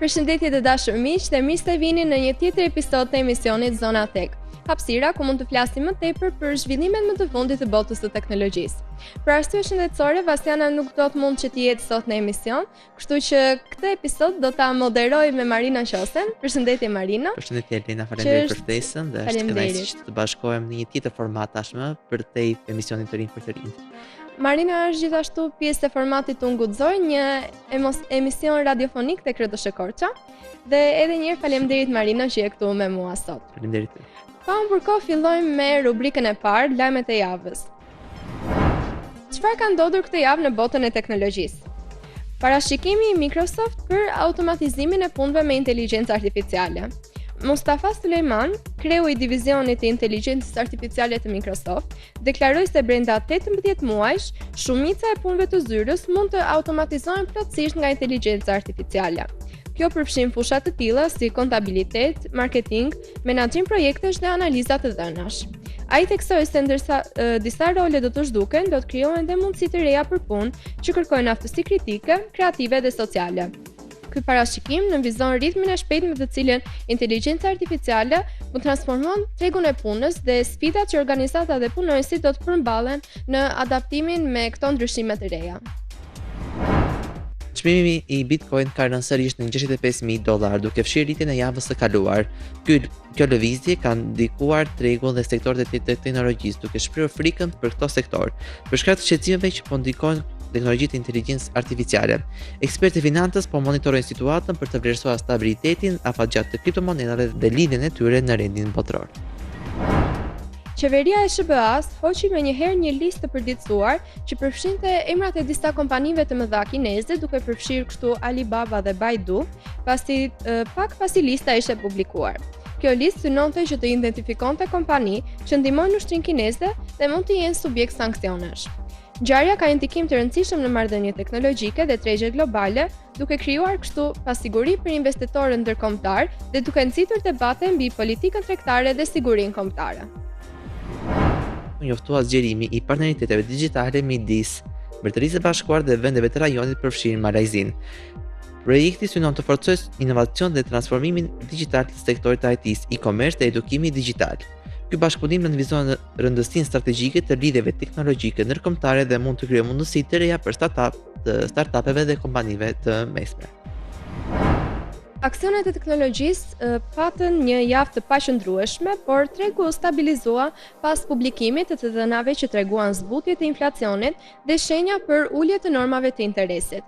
Përshëndetje të dashur miq, dhe mirë se vini në një tjetër episod të emisionit Zona Tech. Hapësira ku mund të flasim më tepër për zhvillimet më të fundit të botës së teknologjisë. Për arsye shëndetësore, Vastiana nuk do të mund që të jetë sot në emision, kështu që këtë episod do ta moderoj me Marina Qosen. Përshëndetje Marina. Përshëndetje Elena, faleminderit për ftesën dhe është kënaqësi që të bashkohem në një tjetër format tashmë për te emisionin të rinj për të rinjt. Marina është gjithashtu pjesë e formatit Unë Guxoj, një emision radiofonik tek Radio Korça. Dhe edhe një herë faleminderit Marina që je këtu me mua sot. Faleminderit. Pa më përkohë fillojmë me rubrikën e parë, lajmet e javës. Çfarë ka ndodhur këtë javë në botën e teknologjisë? Parashikimi i Microsoft për automatizimin e punëve me inteligjencë artificiale. Mustafa Sulejman, kreu i divizionit të inteligjencës artificiale të Microsoft, deklaroi se brenda 18 muajsh, shumica e punëve të zyrës mund të automatizohen plotësisht nga inteligjenca artificiale. Kjo përfshin fusha të tilla si kontabilitet, marketing, menaxhim projektesh dhe analiza të dhënash. Ai theksoi se ndërsa disa role do të zhduken, do të krijohen dhe mundësi të reja për punë që kërkojnë aftësi kritike, kreative dhe sociale. Ky parashikim nënvizon ritmin e shpejtë me të cilën inteligjenca artificiale mund transformon tregun e punës dhe sfidat që organizatat dhe punonësit do të përmballen në adaptimin me këto ndryshime të reja. Çmimi i Bitcoin ka rënë sërish në $65,000 duke fshirë rritjen e javës së kaluar. Kjo lëvizje ka ndikuar tregun dhe sektorët e teknologjisë duke shprehur frikën për këto sektor, për shkak të shqetësimeve që po ndikojnë teknologjitë e inteligjencës artificiale. Ekspertë e financës po monitorojnë situatën për të vlerësuar stabilitetin afatgjatë të kriptomonedave dhe lidhjen e tyre në rendin botror. Qeveria e SBA-s hoqi menjëherë një listë të përditësuar që përfshinte emrat e disa kompanive të mëdha kineze, duke përfshirë kështu Alibaba dhe Baidu, pak pasi lista ishte publikuar. Kjo listë synonte që të identifikonte kompani që ndihmojnë ushtrinë kineze dhe mund të jenë subjekt sanksionesh. Ngjarja ka një ndikim të rëndësishëm në marrëdhënie teknologjike dhe tregje globale, duke krijuar kështu pasiguri për investitorët ndërkombëtar dhe duke nxitur debate mbi politikën tregtare dhe sigurinë kombëtare. Njoftua zgjerimi i partneriteteve digjitale midis Mbretërisë së Bashkuar dhe vendeve të rajonit përfshin Malajzinë. Projekti synon të forcojë inovacion dhe transformimin digital të sektorit të IT-s, e-commerce dhe edukimit digital. Ky bashkëpunim nënvizon rëndësinë strategjike të lidhjeve teknologjike ndërkombëtare dhe mund të krijojë mundësi të reja për startupeve dhe kompanive të mesme. Aksionet e teknologjisë patën një javë të paqëndrueshme, por tregu u stabilizua pas publikimit të dhënave që treguan zbutje të inflacionit dhe shenja për ulje të normave të interesit.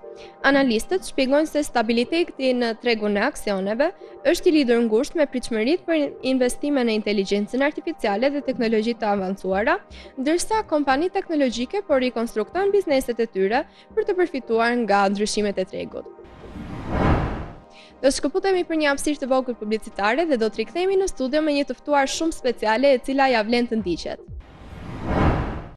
Analistët shpjegojnë se stabiliteti në tregun e aksioneve është i lidhur ngushtë me pritshmëritë për investime në inteligjencën artificiale dhe teknologji të avancuara, ndërsa kompanitë teknologjike po rikonstruktojnë bizneset e tyre për të përfituar nga ndryshimet e tregut. Do të shkëputemi për një hapësirë të vogël publicitare dhe do të rikthehemi në studio me një të ftuar shumë speciale e cila ja vlen të ndiqet.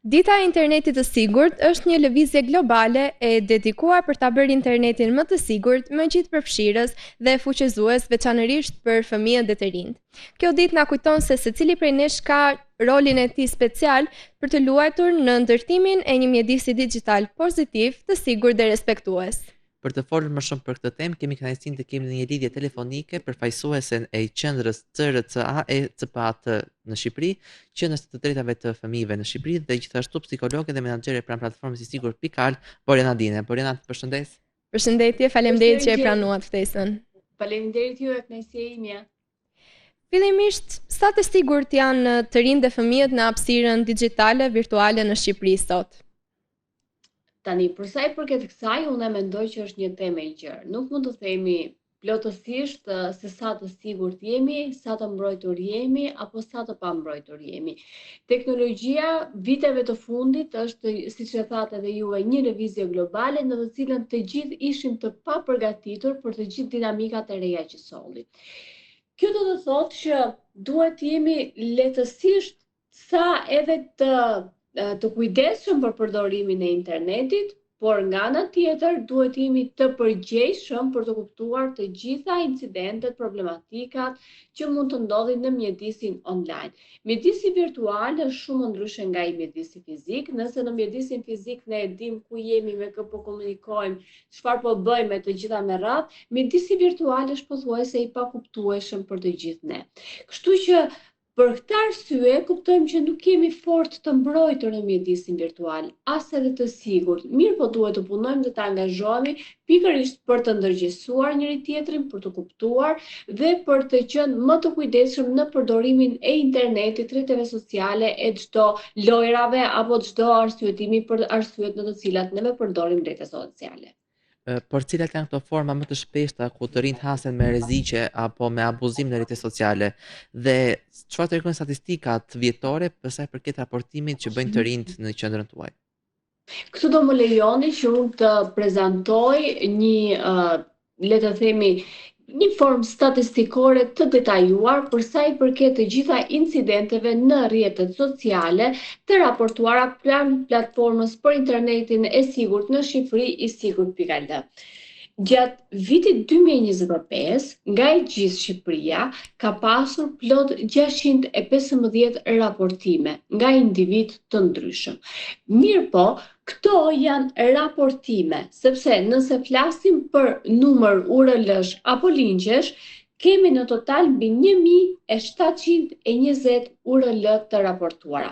Dita e internetit të sigurt është një lëvizje globale e dedikuar për ta bërë internetin më të sigurt, më gjithëpërfshirës dhe fuqizues, veçanërisht për fëmijët dhe të rinjt. Kjo ditë na kujton se secili prej nesh ka rolin e tij special për të luajtur në ndërtimin e një mjedisi digjital pozitiv, të sigurt dhe respektues. Për të folur më shumë për këtë temë, kemi kënaqësinë të kemi një lidhje telefonike përfaqësuesen e qendrës CRCA-ECPAT në Shqipëri, qendrës të drejtave të fëmijëve në Shqipëri dhe gjithashtu psikologe dhe menaxhere pranë platformës i sigurt.al, Boriana Dine. Boriana, të përshëndes. Përshëndetje, faleminderit që e pranuat ftesën. Faleminderit ju, kënaqësia ime. Fillimisht, sa të sigurt janë të rinjtë dhe fëmijët në hapësirën digjitale virtuale në Shqipëri sot? Tani, për sa i përket kësaj, unë mendoj që është një temë e gjerë. Nuk mund të themi plotësisht se sa të sigurt jemi, sa të mbrojtur jemi, apo sa të pambrojtur jemi. Teknologjia viteve të fundit është, siç e thatë edhe juve, një lëvizje globale në të cilën të gjithë ishim të papërgatitur për të gjithë dinamikat e reja që solli. Kjo do të thotë që duhet të jemi lehtësisht sa edhe të kujdesshëm për përdorimin e internetit, por nga ana tjetër duhet jemi të përgjegjshëm për të kuptuar të gjitha incidentet, problematikat që mund të ndodhin në mjedisin online. Mjedisi virtual është shumë ndryshe nga i mjedisi fizik. Nëse në mjedisin fizik ne e dim ku jemi, me kë po komunikojmë, çfarë po bëjmë, të gjitha me radhë, mjedisi virtual është pothuajse i pakuptueshëm për të gjithë ne. Kështu që për këtë arsye, kuptojmë që nuk kemi fort të mbrojtur në mjedisin virtual, as edhe të sigurt. Mirë po duhet të punojmë dhe të angazhohemi pikërisht për të ndërgjegjësuar njëri tjetrin, për të kuptuar dhe për të qenë më të kujdesshëm në përdorimin e internetit, rrjeteve sociale, e çdo lojrave apo çdo arsyetimi për arsyet në të cilat neve përdorim rrjete sociale. Por cilat janë këto forma më të shpeshta ku të rinjt hasen me rreziqe apo me abuzim në rrjete sociale dhe çfarë tregojnë statistikat vjetore për sa i përket raportimit që bëjnë të rinjt në qendrën tuaj? Këtu do më lejoni që unë të prezantoj le të themi, një formë statistikore të detajuar për sa i përket të gjitha incidenteve në rrjetet sociale të raportuara pranë platformës për internetin e sigurt në Shqipëri, i sigurt.al. Gjatë vitit 2025, nga e gjithë Shqipëria ka pasur plot 615 raportime nga individ të ndryshëm. Mirë po, këto janë raportime, sepse nëse flasim për numër URL-sh apo linkjesh, kemi në total mbi 1720 URL të raportuara.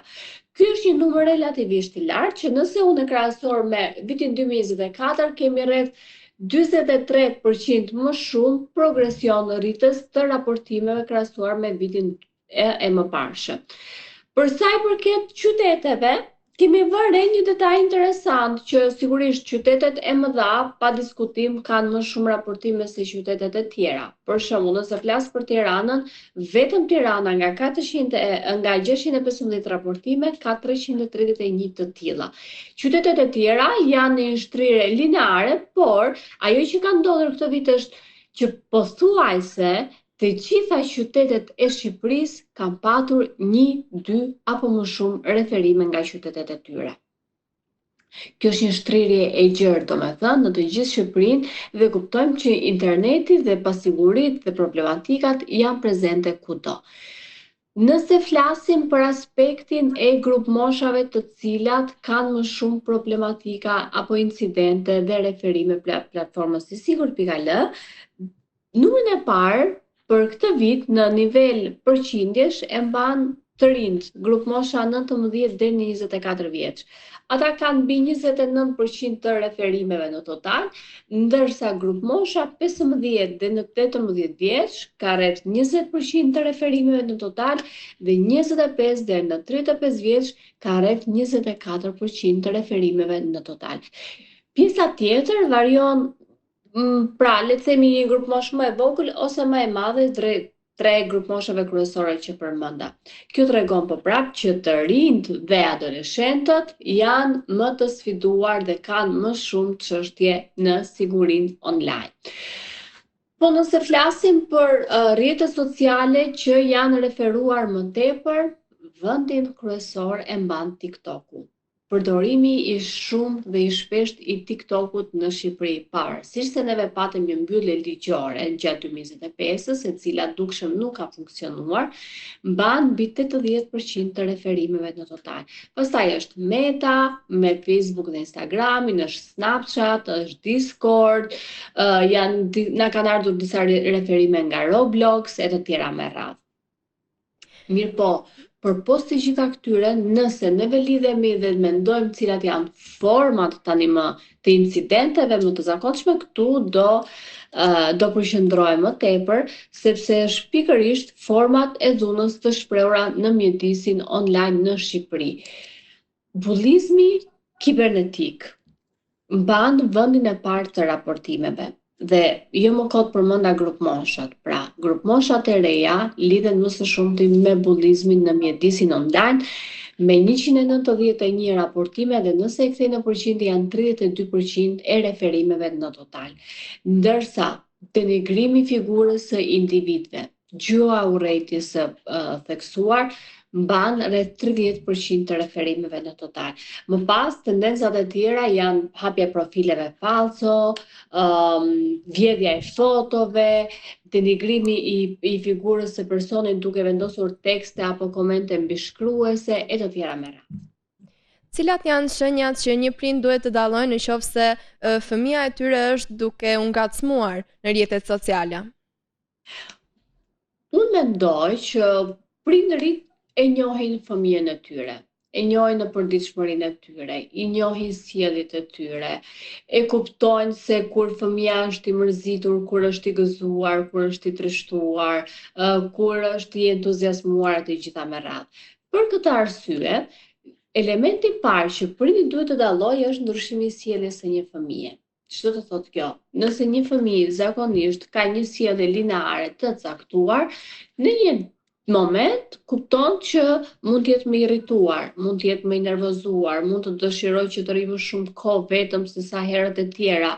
Ky është një numër relativisht i lartë që nëse unë e krahasoj me vitin 2024, kemi rreth 43% më shumë progresion rritës të raportimeve krahasuar me vitin e mëparshëm. Për sa i përket qyteteve, kemi vënë një detaj interesant që sigurisht qytetet e mëdha pa diskutim kanë më shumë raportime se qytetet e tjera. Për shembull, nëse flas për Tiranën, vetëm Tirana nga 615 raportime ka 331 të tilla. Qytetet e tjera janë në shtrirje lineare, por ajo që ka ndodhur këtë vit është që pothuajse të gjitha qytetet e Shqipërisë kanë patur 1, 2 apo më shumë referime nga qytetet e tyre. Kjo është një shtrirje e gjerë, domethënë, në të gjithë Shqipërinë dhe kuptojmë që interneti dhe pasiguritë dhe problematikat janë prezente kudo. Nëse flasim për aspektin e grup moshave të cilat kanë më shumë problematika apo incidente dhe referime platformës i sigurt.al, numrin e parë për këtë vit në nivel përqindjesh e mban të rinjt, grup mosha 19 deri në 24 vjeç. Ata kanë mbi 29% të referimeve në total, ndërsa grup mosha 15 deri në 18 vjeç ka rreth 20% të referimeve në total dhe 25 deri në 35 vjeç ka rreth 24% të referimeve në total. Pjesa tjetër varion, pra, le të themi një grup mosh më e vogël ose më e madhe drejt 3 grup moshave kryesore që përmenda. Kjo tregon po prap që të rinjt dhe adoleshentët janë më të sfiduar dhe kanë më shumë çështje në sigurinë online. Po nëse flasim për rrjetet sociale që janë referuar më tepër, vendin kryesor e mban TikToku. Përdorimi i shumë dhe i shpesht i TikTokut në Shqipëri, pavarësisht se neve patëm një mbyllje ligjore gjatë 2025-s, e cila dukshëm nuk ka funksionuar, mban mbi 80% të referimeve në total. Pastaj është Meta, me Facebook dhe Instagramin, është Snapchat, është Discord, na kanë ardhur disa referime nga Roblox e të tjera me radhë. Mirë po, përpos të gjitha këtyre, nëse neve lidhemi dhe mendojmë cilat janë format tani më të incidenteve më të zakonshme, këtu do përqendrohem më tepër, sepse është pikërisht format e dhunës të shprehura në mjedisin online në Shqipëri. Bullizmi kibernetik mban vendin e parë të raportimeve. Dhe jo më kot përmenda grup moshat. Pra, grup moshat e reja lidhen më së shumti me bullizmin në mjedisin online, me 191 raportime dhe nëse e kthej në përqindje janë 32% e referimeve në total. Ndërsa denigrimi figurës së individëve, gjua urrëties së theksuar mban rreth 30% të referimeve në total. Më pas, tendencat e tjera janë hapja e profileve falso, vjedhja e fotove, denigrimi i figurës së personit duke vendosur tekste apo komente mbishkruese e të tjera me radhë. Cilat janë shenjat që një prind duhet të dallojë nëse fëmia e tyre është duke u ngacmuar në rrjetet sociale? Unë mendoj që prindërit e njohin fëmijën e tyre, e njohin në përditshmërinë e tyre, i njohin sjelljet e tyre, e kuptojnë se kur fëmia është i mërzitur, kur është i gëzuar, kur është i trishtuar, kur është i entuziazmuar e të gjitha me radhë. Për këtë arsye, elementi i parë që prindi duhet të dallojë është ndryshimi i sjelljes së një fëmie. Ç'do të thotë kjo? Nëse një fëmijë zakonisht ka një sjellje lineare të caktuar, në një moment kupton që mund të jetë më irrituar, mund të jetë më i nervozuar, mund të dëshirojë që të rrijë më shumë kohë vetëm se sa herët e tjera.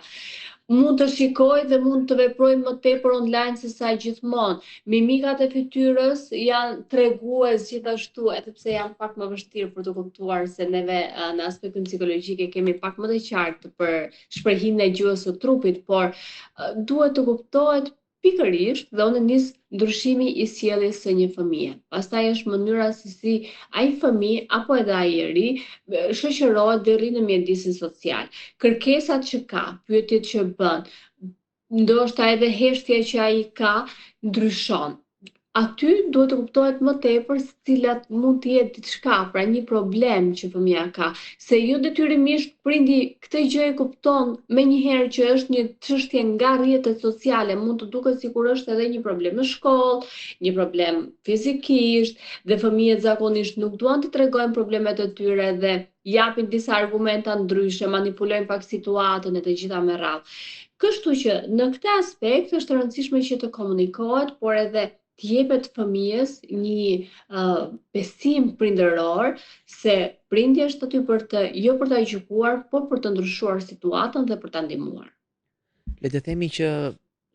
Mund të shikojë dhe mund të veprojë më tepër online se sa gjithmonë. Mimikat e fytyrës janë tregues gjithashtu, edhe pse janë pak më vështirë për të kuptuar se neve në aspektin psikologjik e kemi pak më të qartë për shprehimin e gjuhës së trupit, por duhet të kuptohet pikërisht dhe unë nis ndryshimi i sjelljes së një fëmie. Pastaj është mënyra se si ai fëmijë apo edhe ai i ri shoqërohet dhe rri në mjedisin social. Kërkesat që ka, pyetjet që bën, ndoshta edhe heshtja që ai ka ndryshon. Aty duhet të kuptohet më tepër se cilat mund të jetë diçka, pra një problem që fëmia ka, se jo detyrimisht prindi këtë gjë e kupton menjëherë që është një çështje nga rrjetet sociale, mund të duket sikur është edhe një problem në shkollë, një problem fizikisht, dhe fëmijët zakonisht nuk duan të tregojnë problemet e tyre dhe japin disa argumenta ndryshe, manipulojnë pak situatën e të gjitha me radhë. Kështu që në këtë aspekt është e rëndësishme që të komunikohet, por edhe të jepet fëmijës një besim prindëror se prindi është aty për të jo për ta gjykuar, por për të ndryshuar situatën dhe për ta ndihmuar. Le të themi që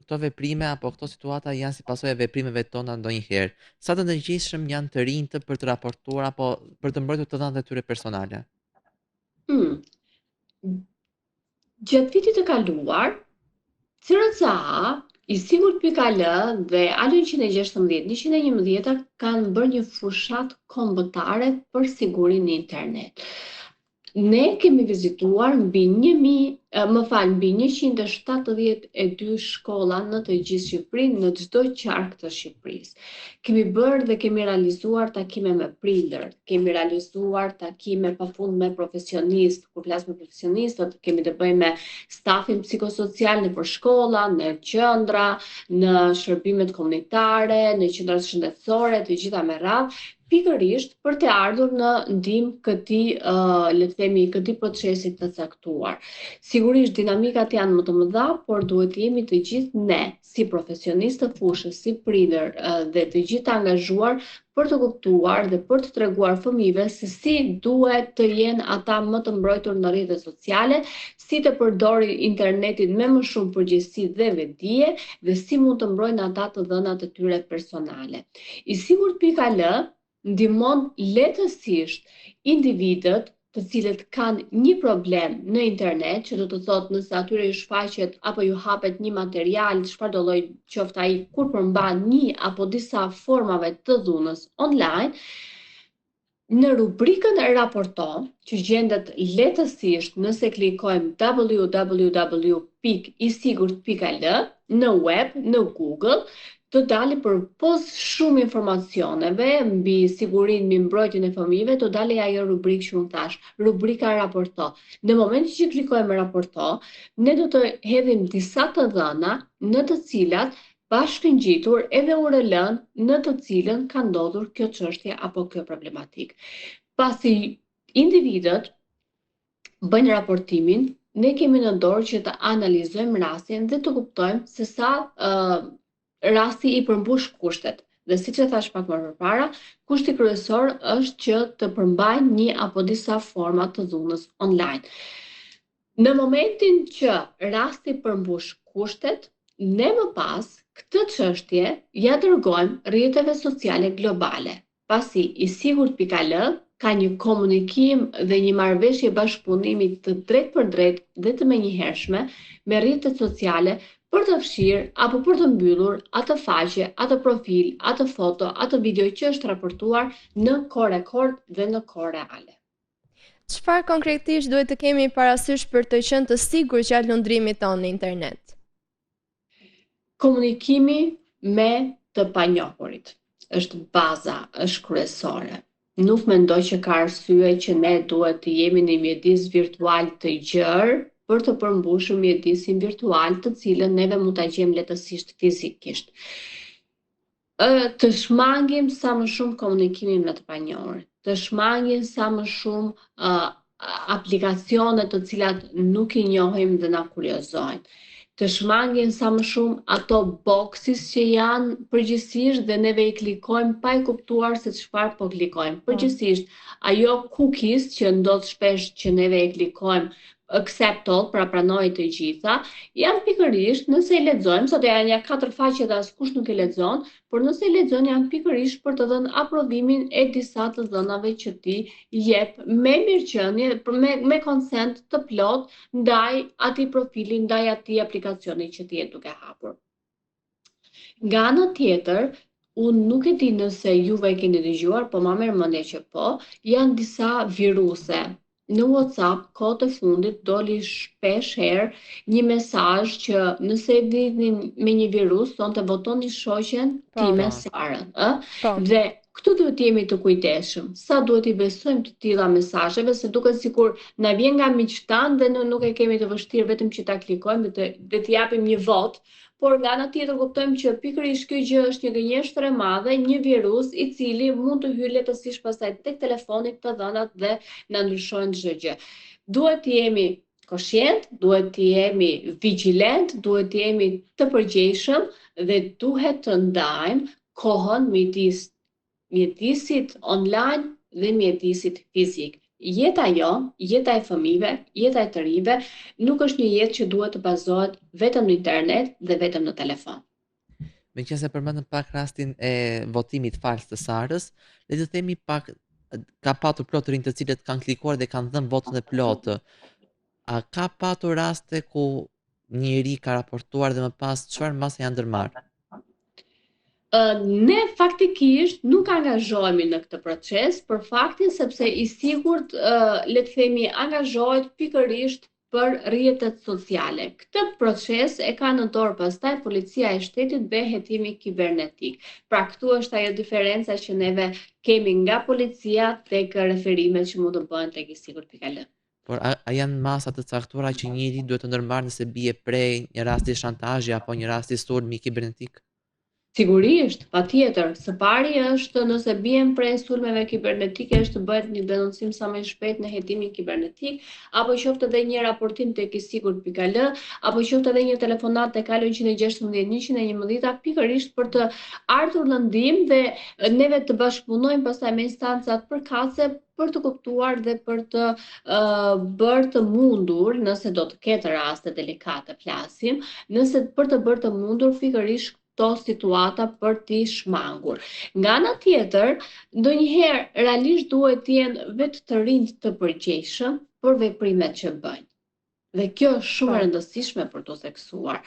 këto veprime apo këto situata janë si pasojë e veprimeve tona ndonjëherë. Sa të ndërgjegjshëm janë të rinjtë për të raportuar apo për të mbrojtur të dhënat e tyre personale? Gjatë vitit të kaluar, CRCA, i sigurt.al dhe A116-111 kanë bërë një fushat kombëtare për sigurinë në internet. Ne kemi vizituar mbi 172 shkolla në të gjithë Shqipërinë, në çdo qark të Shqipërisë. Kemi bërë dhe kemi realizuar takime me prindër, kemi realizuar takime pafund me profesionistë. Kur flas me profesionistët, kemi të bëjmë me stafin psikosocial nëpër shkolla, në qendra, në shërbimet komunitare, në qendrat shëndetësore, të gjitha me radhë, pikërisht për të ardhur në ndihmë këtij procesi të caktuar. Sigurisht dinamikat janë më të mëdha, por duhet të jemi të gjithë ne, si profesionistë të fushës, si prindër dhe të gjithë të angazhuar për të kuptuar dhe për të treguar fëmijëve se si duhet të jenë ata më të mbrojtur në rrjetet sociale, si të përdorin internetin me më shumë përgjegjësi dhe vetdije dhe si mund të mbrojnë ata të dhënat e tyre personale. I sigurt.al ndihmon lehtësisht individët të cilët kanë një problem në internet, që do të thotë nëse atyre ju shfaqet apo ju hapet një material, çfarë do lloj qoftë ai, kur përmban një apo disa formave të dhunës online, në rubrikën raporto, që gjendet lehtësisht nëse klikojmë www.isigurt.al në web, në Google, të dali përpos shumë informacioneve mbi sigurinë, mbi mbrojtjen e fëmijëve, të dali ajo rubrikë që unë thash, rubrika raporto. Në momentin që klikojmë raporto, ne do të hedhim disa të dhëna në të cilat bashkëngjitur edhe URL-n në të cilën ka ndodhur kjo çështje apo kjo problematik. Pasi individët bëjnë raportimin, ne kemi në dorë që të analizojmë rastin dhe të kuptojmë se sa rasti i përmbush kushtet. Dhe siç e thash pak më përpara, kushti kryesor është që të përmbajnë një apo disa forma të dhunës online. Në momentin që rasti përmbush kushtet, ne më pas këtë çështje ja dërgojmë rrjeteve sociale globale. pasi i sigurt.al ka një komunikim dhe një marrëveshje bashkëpunimi të drejtë për drejtë dhe të menjëhershme me rrjetet sociale për të fshirë apo për të mbyllur atë faqe, atë profil, atë foto, atë video që është raportuar në kohë rekord dhe në kohë reale. Çfarë konkretisht duhet të kemi parasysh për të qenë të sigurt gjatë lundrimit tonë në internet? Komunikimi me të panjohurit është baza, është kryesore. Nuk mendoj që ka arsye që ne duhet të jemi në mjedis virtual të gjerë për të përmbushur mjedisin virtual të cilën neve mund ta gjejmë lehtësisht fizikisht. Të shmangim sa më shumë komunikimin me të panjohurit, të shmangim sa më shumë aplikacione të cilat nuk i njohim dhe na kuriozojnë. Të shmangin sa më shumë ato boxes që janë përgjithsisht dhe neve i klikojmë pa i kuptuar se çfarë po klikojmë. Përgjithsisht, ajo cookies që ndodh shpesh që neve i klikojmë accept all, pra pranoj të gjitha, janë pikërisht nëse i lexojmë, sot janë 4 faqe dhe askush nuk i lexon, por nëse i lexon janë pikërisht për të dhënë aprovimin e disa të dhënave që ti jep me mirëqenie, me consent të plot ndaj atij profili, ndaj atij aplikacioni që ti je duke hapur. Nga ana tjetër, unë nuk e di nëse juve e keni dëgjuar, po ma merr mendje që po, janë disa viruse. Në WhatsApp, kohët e fundit, doli shpesh herë një mesazh që nëse e vini me një virus, sonte votoni shoqen time Sarën. Dhe këtu duhet të jemi të kujdesshëm. Sa duhet i besojmë të tilla mesazheve, se duket sikur na vjen nga miqtan dhe nuk e kemi të vështirë vetëm që ta klikojmë dhe të japim një votë. Por nga ana tjetër kuptojmë që pikërisht kjo gjë është një gënjeshtër e madhe, një virus i cili mund të hyjë lehtësisht pastaj tek telefoni, të dhënat dhe na ndryshojnë çdo gjë. Duhet të jemi koshient, duhet të jemi vigjilent, duhet të jemi të përgjegjshëm dhe duhet të ndajmë kohën midis mjedisit online dhe mjedisit fizik. Jeta jonë, jeta e fëmijëve, jeta e të rinjve nuk është një jetë që duhet të bazohet vetëm në internet dhe vetëm në telefon. Meqense përmendëm pak rastin e votimit fals të Sarës, le të themi pak ka patur plot të rinj të cilët kanë klikuar dhe kanë dhënë votën e plotë. A ka patur raste ku njëri ka raportuar dhe më pas çfarë mase janë ndërmarrë? Ne faktikisht nuk angazhohemi në këtë proces për faktin sepse i sigurt le të themi angazhohet pikërisht për rrjetet sociale. Këtë proces e ka në dorë pastaj policia e shtetit dhe hetimi kibernetik. Pra këtu është ajo diferenca që neve kemi nga policia tek referimet që mund të bëhen tek i sigurt.al. Por a janë masa të caktuara që njëri duhet të ndërmarrë nëse bie prej një rasti shantazhi apo një rasti sulmi kibernetik? Sigurisht, patjetër. Së pari është nëse bien prej sulmeve kibernetike është të bëhet një denoncim sa më shpejt në hetimin kibernetik, apo qoftë edhe një raportim tek i sigurt.al, apo qoftë edhe një telefonat tek 116 111 pikërisht për të ardhur në ndihmë dhe neve të bashkëpunojmë pastaj me instancat përkatëse për të kuptuar dhe për të bërë të mundur, nëse do të ketë raste delikate flasim, nëse për të bërë të mundur pikërisht këto situata për t'i shmangur. Nga ana tjetër, ndonjëherë realisht duhet të jenë vetë të rinjt të përgjegjshëm për veprimet që bëjnë. Dhe kjo është shumë e rëndësishme për t'u theksuar.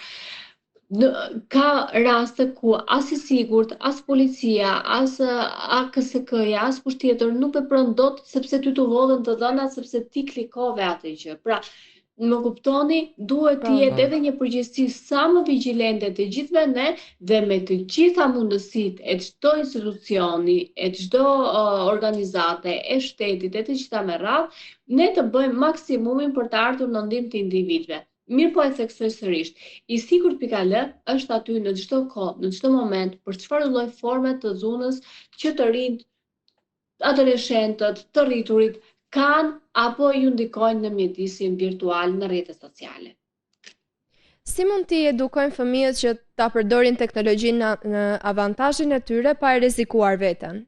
Ka raste ku as i sigurt, as policia, as AKSK-ja, as kush tjetër nuk vepron dot sepse ty t'u hodhën të dhënat sepse ti klikove atë gjë. Pra, më kuptoni, duhet të jetë edhe një përgjegjësi sa më vigjilente të gjithëve ne dhe me të gjitha mundësitë e çdo institucioni, e çdo organizate, e shtetit, e të gjitha me radhë, ne të bëjmë maksimumin për të ardhur në ndihmë të individëve. Mirë po e theksoj sërish, i sigurt.al është aty në çdo kohë, në çdo moment, për çfarë lloj forme të dhunës që të rinjt, adoleshentët, të rriturit kanë apo ju ndikojnë në mjedisin virtual në rrjetet sociale. Si mund t'i edukojnë fëmijët që ta përdorin teknologjinë në avantazhin e tyre pa e rrezikuar veten?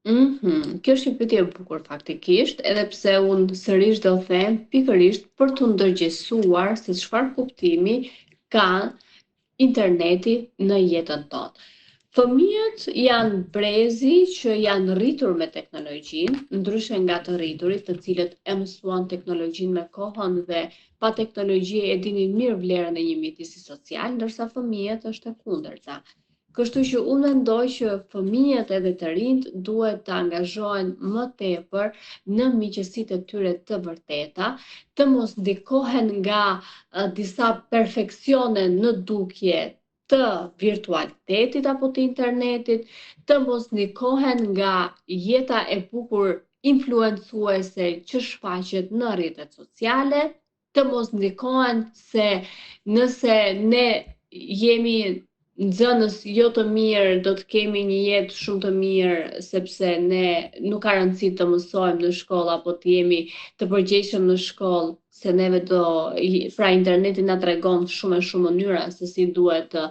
Kjo është një pyetje e bukur faktikisht, edhe pse unë sërish do them pikërisht për të ndërgjegjësuar se çfarë kuptimi ka interneti në jetën tonë. Fëmijët janë brezi që janë rritur me teknologjinë, ndryshe nga të rriturit, të cilët e mësuan teknologjinë me kohën dhe pa teknologji e dinin mirë vlerën e një mjedisi social, ndërsa fëmijët është e kundërta. Kështu që unë mendoj që fëmijët edhe të rinjt duhet të angazhohen më tepër në miqësitë e tyre të vërteta, të mos ndikohen nga disa perfeksione në dukje të virtualitetit apo të internetit, të mos ndikohen nga jeta e bukur influencuese që shfaqet në rrjetet sociale, të mos ndikohen se nëse ne jemi nxënës jo të mirë, do të kemi një jetë shumë të mirë sepse ne nuk ka rëndësi të mësojmë në shkollë apo të jemi të përgjegjshëm në shkollë, se neve pra interneti na tregon shumë e shumë mënyra se si duhet të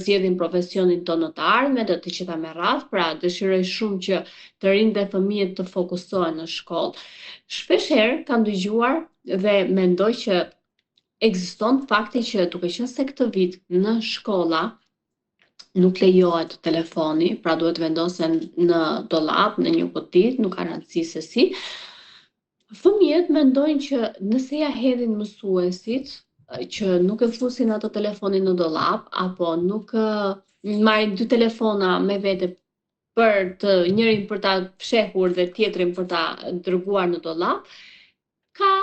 zgjedhim profesionin tonë të ardhmet dhe të qita me radhë, pra dëshiroj shumë që të rinjtë dhe fëmijët të fokusohen në shkollë. Shpeshherë kam dëgjuar dhe mendoj që ekziston fakti që duke qenë se këtë vit në shkolla nuk lejohet telefoni, pra duhet vendosen në dollap, në një kuti, nuk ka rëndësi se si. Fëmijët mendojnë që nëse ja hedhin mësuesit që nuk e fusin ato telefonin në dollap apo nuk marrin dy telefona me vete për të njërin për ta fshehur dhe tjetrin për ta dërguar në dollap, ka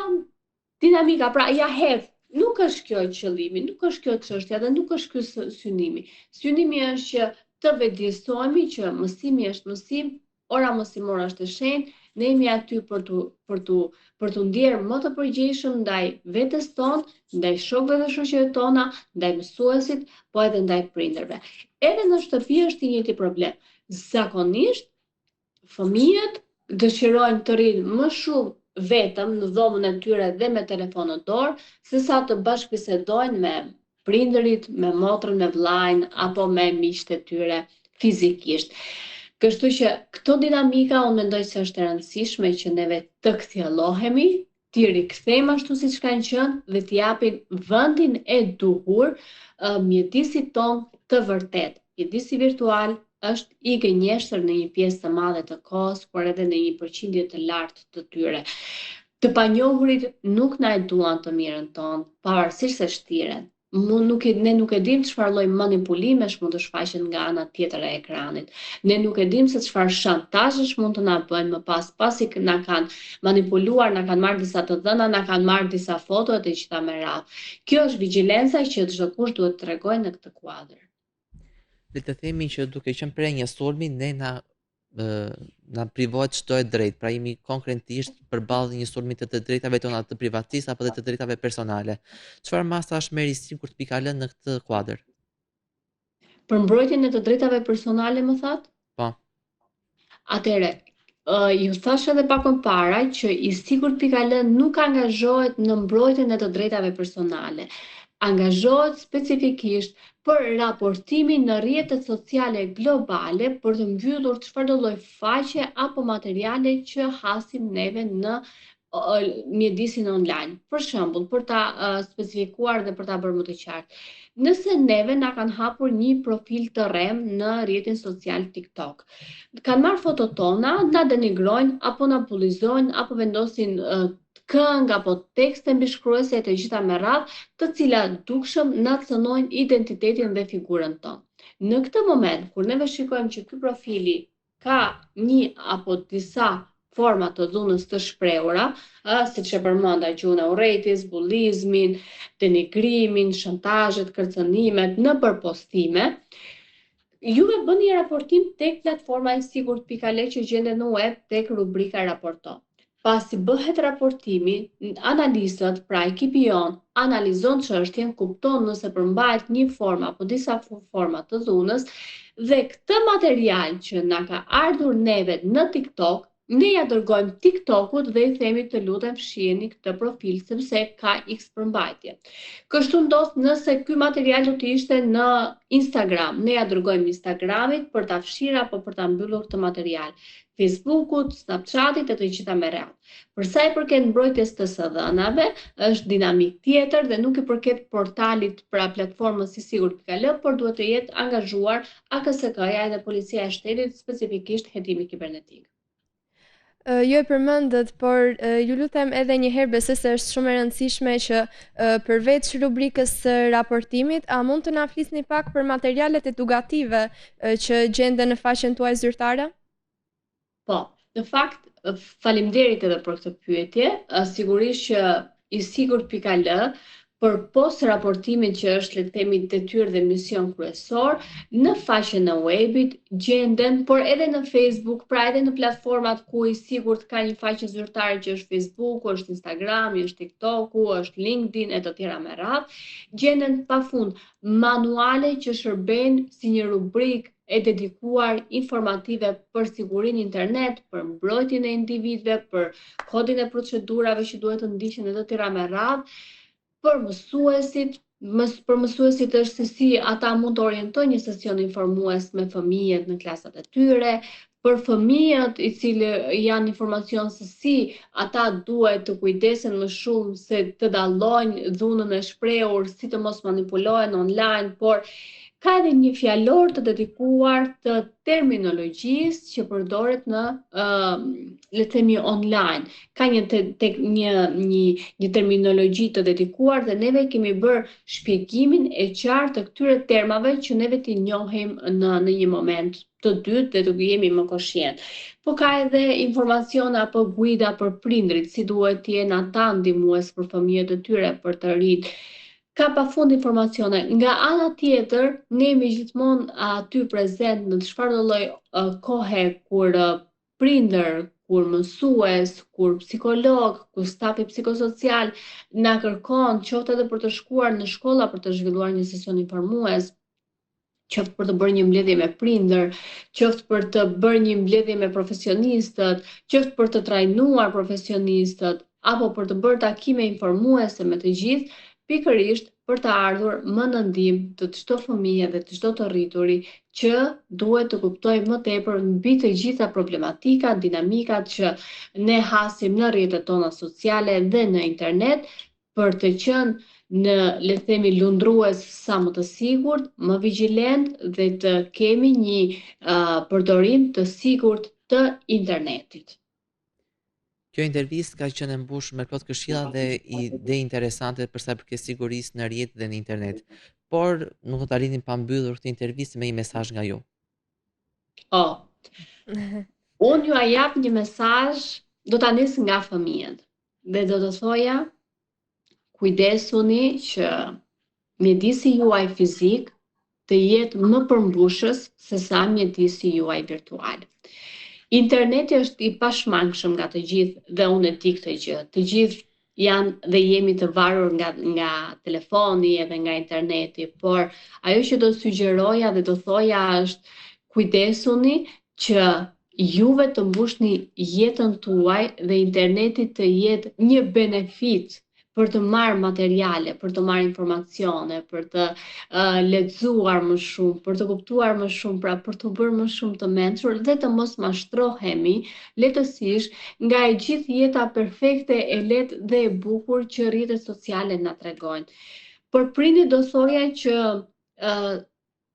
dinamika, pra ja hedh. Nuk është kjo qëllimi, nuk është kjo çështja dhe nuk është ky synimi. Synimi është që të vetëdijsohemi që mësimi është mësim, ora mësimore është e shenjtë, ne jemi aty për të ndjerë më të përgjegjshëm ndaj vetes tonë, ndaj shokëve dhe shoqeve tona, ndaj mësuesit, po edhe ndaj prindërve. Edhe në shtëpi është i njëjti problem. Zakonisht fëmijët dëshirojnë të rinë më shumë vetëm në dhomën e tyre dhe me telefon në dorë, sesa të bashkëbisedojnë me prindërit, me motrën, me vllajën apo me miqtë e tyre fizikisht. Kështu që këto dinamika unë mendoj se është e rëndësishme që neve të kthjellohemi, t'i rikthejmë ashtu siç kanë qenë dhe t'i japin vendin e duhur mjedisit ton të vërtet. Mjedisi virtual është i gënjeshtër në një pjesë të madhe të kohës, por edhe në një përqindje të lartë të tyre. Të panjohurit nuk na e duan të mirën tonë, pavarësisht se shtiren. Ne nuk e dim çfarë lloj manipulimesh mund të shfaqen nga ana tjetër e ekranit. Ne nuk e dim se çfarë shantazhesh mund të na bëjnë më pas, pasi na kanë manipuluar, na kanë marrë disa të dhëna, na kanë marrë disa foto e të gjitha me radhë. Kjo është vigjilenca që çdo kush duhet të tregojë në këtë kuadër. Le të themi që duke qenë prej një sulmi, ne na privohet çdo e drejtë, pra jemi konkretisht përballë një sulmi të drejtave tona të privatësisë apo të drejtave personale. Çfarë masash merri sigurt pikalen në këtë kuadër? Për mbrojtjen e të drejtave personale më thatë? Po. Atëre, ju thash edhe pak më para që i sigurt pikalen nuk angazhohet në mbrojtjen e të drejtave personale. Angazhohet specifikisht për raportimin në rrjetet sociale globale për të mbyllur çfarëdo lloj faqe apo materiale që hasim neve në mjedisin online. Për shembull, për ta specifikuar dhe për ta bërë më të qartë. Nëse neve na kanë hapur një profil të rrem në rrjetin social TikTok, kanë marrë fotot tona, na denigrojnë apo na bullizojnë apo vendosin këngë apo tekste mbishkruese të gjitha me radhë, të cilat dukshëm na cënojnë identitetin dhe figurën tonë. Në këtë moment, kur neve shikojmë që ky profili ka një apo disa forma të dhunës të shprehura, siç e përmenda gjuhën e urrëtis, bullizmin, denigrimin, shantazhet, kërcënimet nëpër postime, ju e bëni raportim tek platforma e sigurt.le që gjendet në web tek rubrika raporto. Pasi bëhet raportimi, analistët, pra ekipi jon, analizon çështjen, kupton nëse përmbahet një formë apo disa forma të dhunës dhe këtë material që na ka ardhur neve në TikTok ne ja dërgojmë TikTokut dhe i themi të lutem fshiheni këtë profil sepse ka X përmbajtje. Kështu ndodh nëse ky material do të ishte në Instagram, ne ja dërgojmë Instagramit për ta fshirë apo për ta mbyllur këtë material. Facebookut, Snapchatit e të gjitha me radhë. Për sa i përket mbrojtjes të së dhënave, është dinamik tjetër dhe nuk i përket portalit pra platformës i sigurt.al, por duhet të jetë angazhuar AKSK-ja dhe Policia e Shtetit, specifikisht hetimi kibernetik. Jo e përmendët, por ju lutem edhe një herë, besoj se është shumë e rëndësishme që përveç rubrikës së raportimit, a mund të na flisni pak për materialet edukative që gjenden në faqen tuaj zyrtare? Po, në fakt, faleminderit edhe për këtë pyetje. Sigurisht që i sigurt.al për post raportimit që është, le të themi, detyrë dhe mision kryesor, në faqen e webit gjenden, por edhe në Facebook, pra edhe në platformat ku i sigurt ka një faqe zyrtare që është Facebooku, është Instagrami, është TikToku, është LinkedIn e të tjera me radhë, gjenden pafund manuale që shërbejnë si një rubrikë e dedikuar informative për sigurinë internet, për mbrojtjen e individëve, për kodin e procedurave që duhet të ndiqen e të tjera me radhë, për mësuesit, për mësuesit është se si ata mund të orientojnë një sesion informues me fëmijët në klasat e tyre, për fëmijët i cili janë informacion se si ata duhet të kujdesen më shumë se të dallojnë dhunën e shprehur, si të mos manipulohen online, por ka edhe një fjalor të dedikuar të terminologjisë që përdoret në, le të themi, online. Ka një terminologji të dedikuar dhe neve kemi bërë shpjegimin e qartë të këtyre termave që neve t'i njohim në një moment të dytë dhe të jemi më koshient. Po ka edhe informacione apo guida për prindrit, si duhet të jenë ata ndihmues për fëmijët e tyre, për të rinj. Ka pafund informacione. Nga ana tjetër, ne jemi gjithmonë aty prezent në çfarëdo lloj kohe kur prindër, kur mësues, kur psikolog, kur stafi psikosocial na kërkon, qoftë edhe për të shkuar në shkolla për të zhvilluar një sesion informues, qoftë për të bërë një mbledhje me prindër, qoftë për të bërë një mbledhje me profesionistët, qoftë për të trajnuar profesionistët, apo për të bërë takime informuese me të gjithë, pikërisht për të ardhur më në ndihmë të çdo fëmije dhe të çdo të rrituri që duhet të kuptojë më tepër mbi të gjitha problematikat, dinamikat që ne hasim në rrjetet tona sociale dhe në internet për të qenë në, le të themi, lundrues sa më të sigurt, më vigjilent dhe të kemi një përdorim të sigurt të internetit. Kjo intervistë ka qenë e mbushur me plot këshilla dhe ide interesante për sa i përket sigurisë në rrjet dhe në internet. Por nuk do ta rinim pa mbyllur këtë intervistë me një mesazh nga ju. Unë ju a jap një mesazh, do ta nis nga fëmijët. Dhe do të thoja, kujdesuni që mjedisi juaj fizik të jetë më përmbushës se sa mjedisi juaj virtual. Interneti është i pashmangshëm nga të gjithë dhe unë e di këtë gjë. Të gjithë janë dhe jemi të varur nga telefoni edhe nga interneti, por ajo që do sugjeroja dhe do thoja është kujdesuni që juve të mbushni jetën tuaj dhe interneti të jetë një benefit për të marrë materiale, për të marrë informacione, për të lexuar më shumë, për të kuptuar më shumë, pra për të bërë më shumë të mençur dhe të mos mashtrohemi lehtësisht nga e gjithë jeta perfekte, e lehtë dhe e bukur që rrjetet sociale na tregojnë. Për prindit do thoja që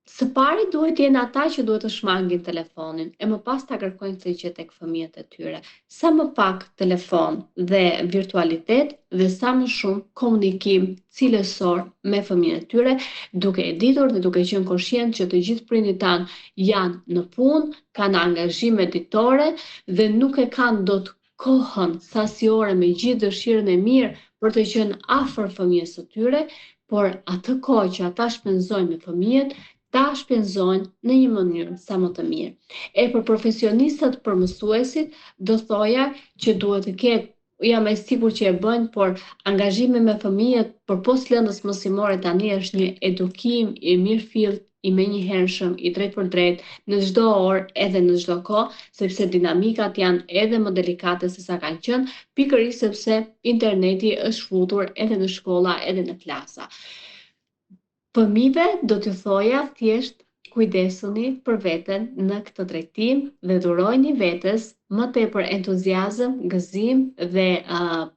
së pari duhet të jenë ata që duhet të shmangin telefonin, e më pas ta kërkojnë këtë gjë tek fëmijët e tyre. Sa më pak telefon dhe virtualitet dhe sa më shumë komunikim cilësor me fëmijët e tyre, duke e ditur dhe duke qenë koshient që të gjithë prindit tanë janë në punë, kanë angazhime ditore dhe nuk e kanë dot kohën sasiore me gjithë dëshirën e mirë për të qenë afër fëmijës së tyre, por atë kohë që ata shpenzojnë me fëmijët, ta shpenzojnë në një mënyrë sa më të mirë. E për profesionistët, për mësuesit, do thoja që duhet të ketë, jam e sigurt që e bëjnë, por angazhimi me fëmijët për post lëndës mësimore tani është një edukim i mirëfillt i menjëhershëm, i drejt për drejt, në çdo orë edhe në çdo kohë, sepse dinamikat janë edhe më delikate se sa kanë qenë, pikërisht sepse interneti është futur edhe në shkolla, edhe në klasa. Fëmijëve do t'ju thoja thjesht kujdesuni për veten në këtë drejtim dhe dhurojini vetes më tepër entuziazëm, gëzim dhe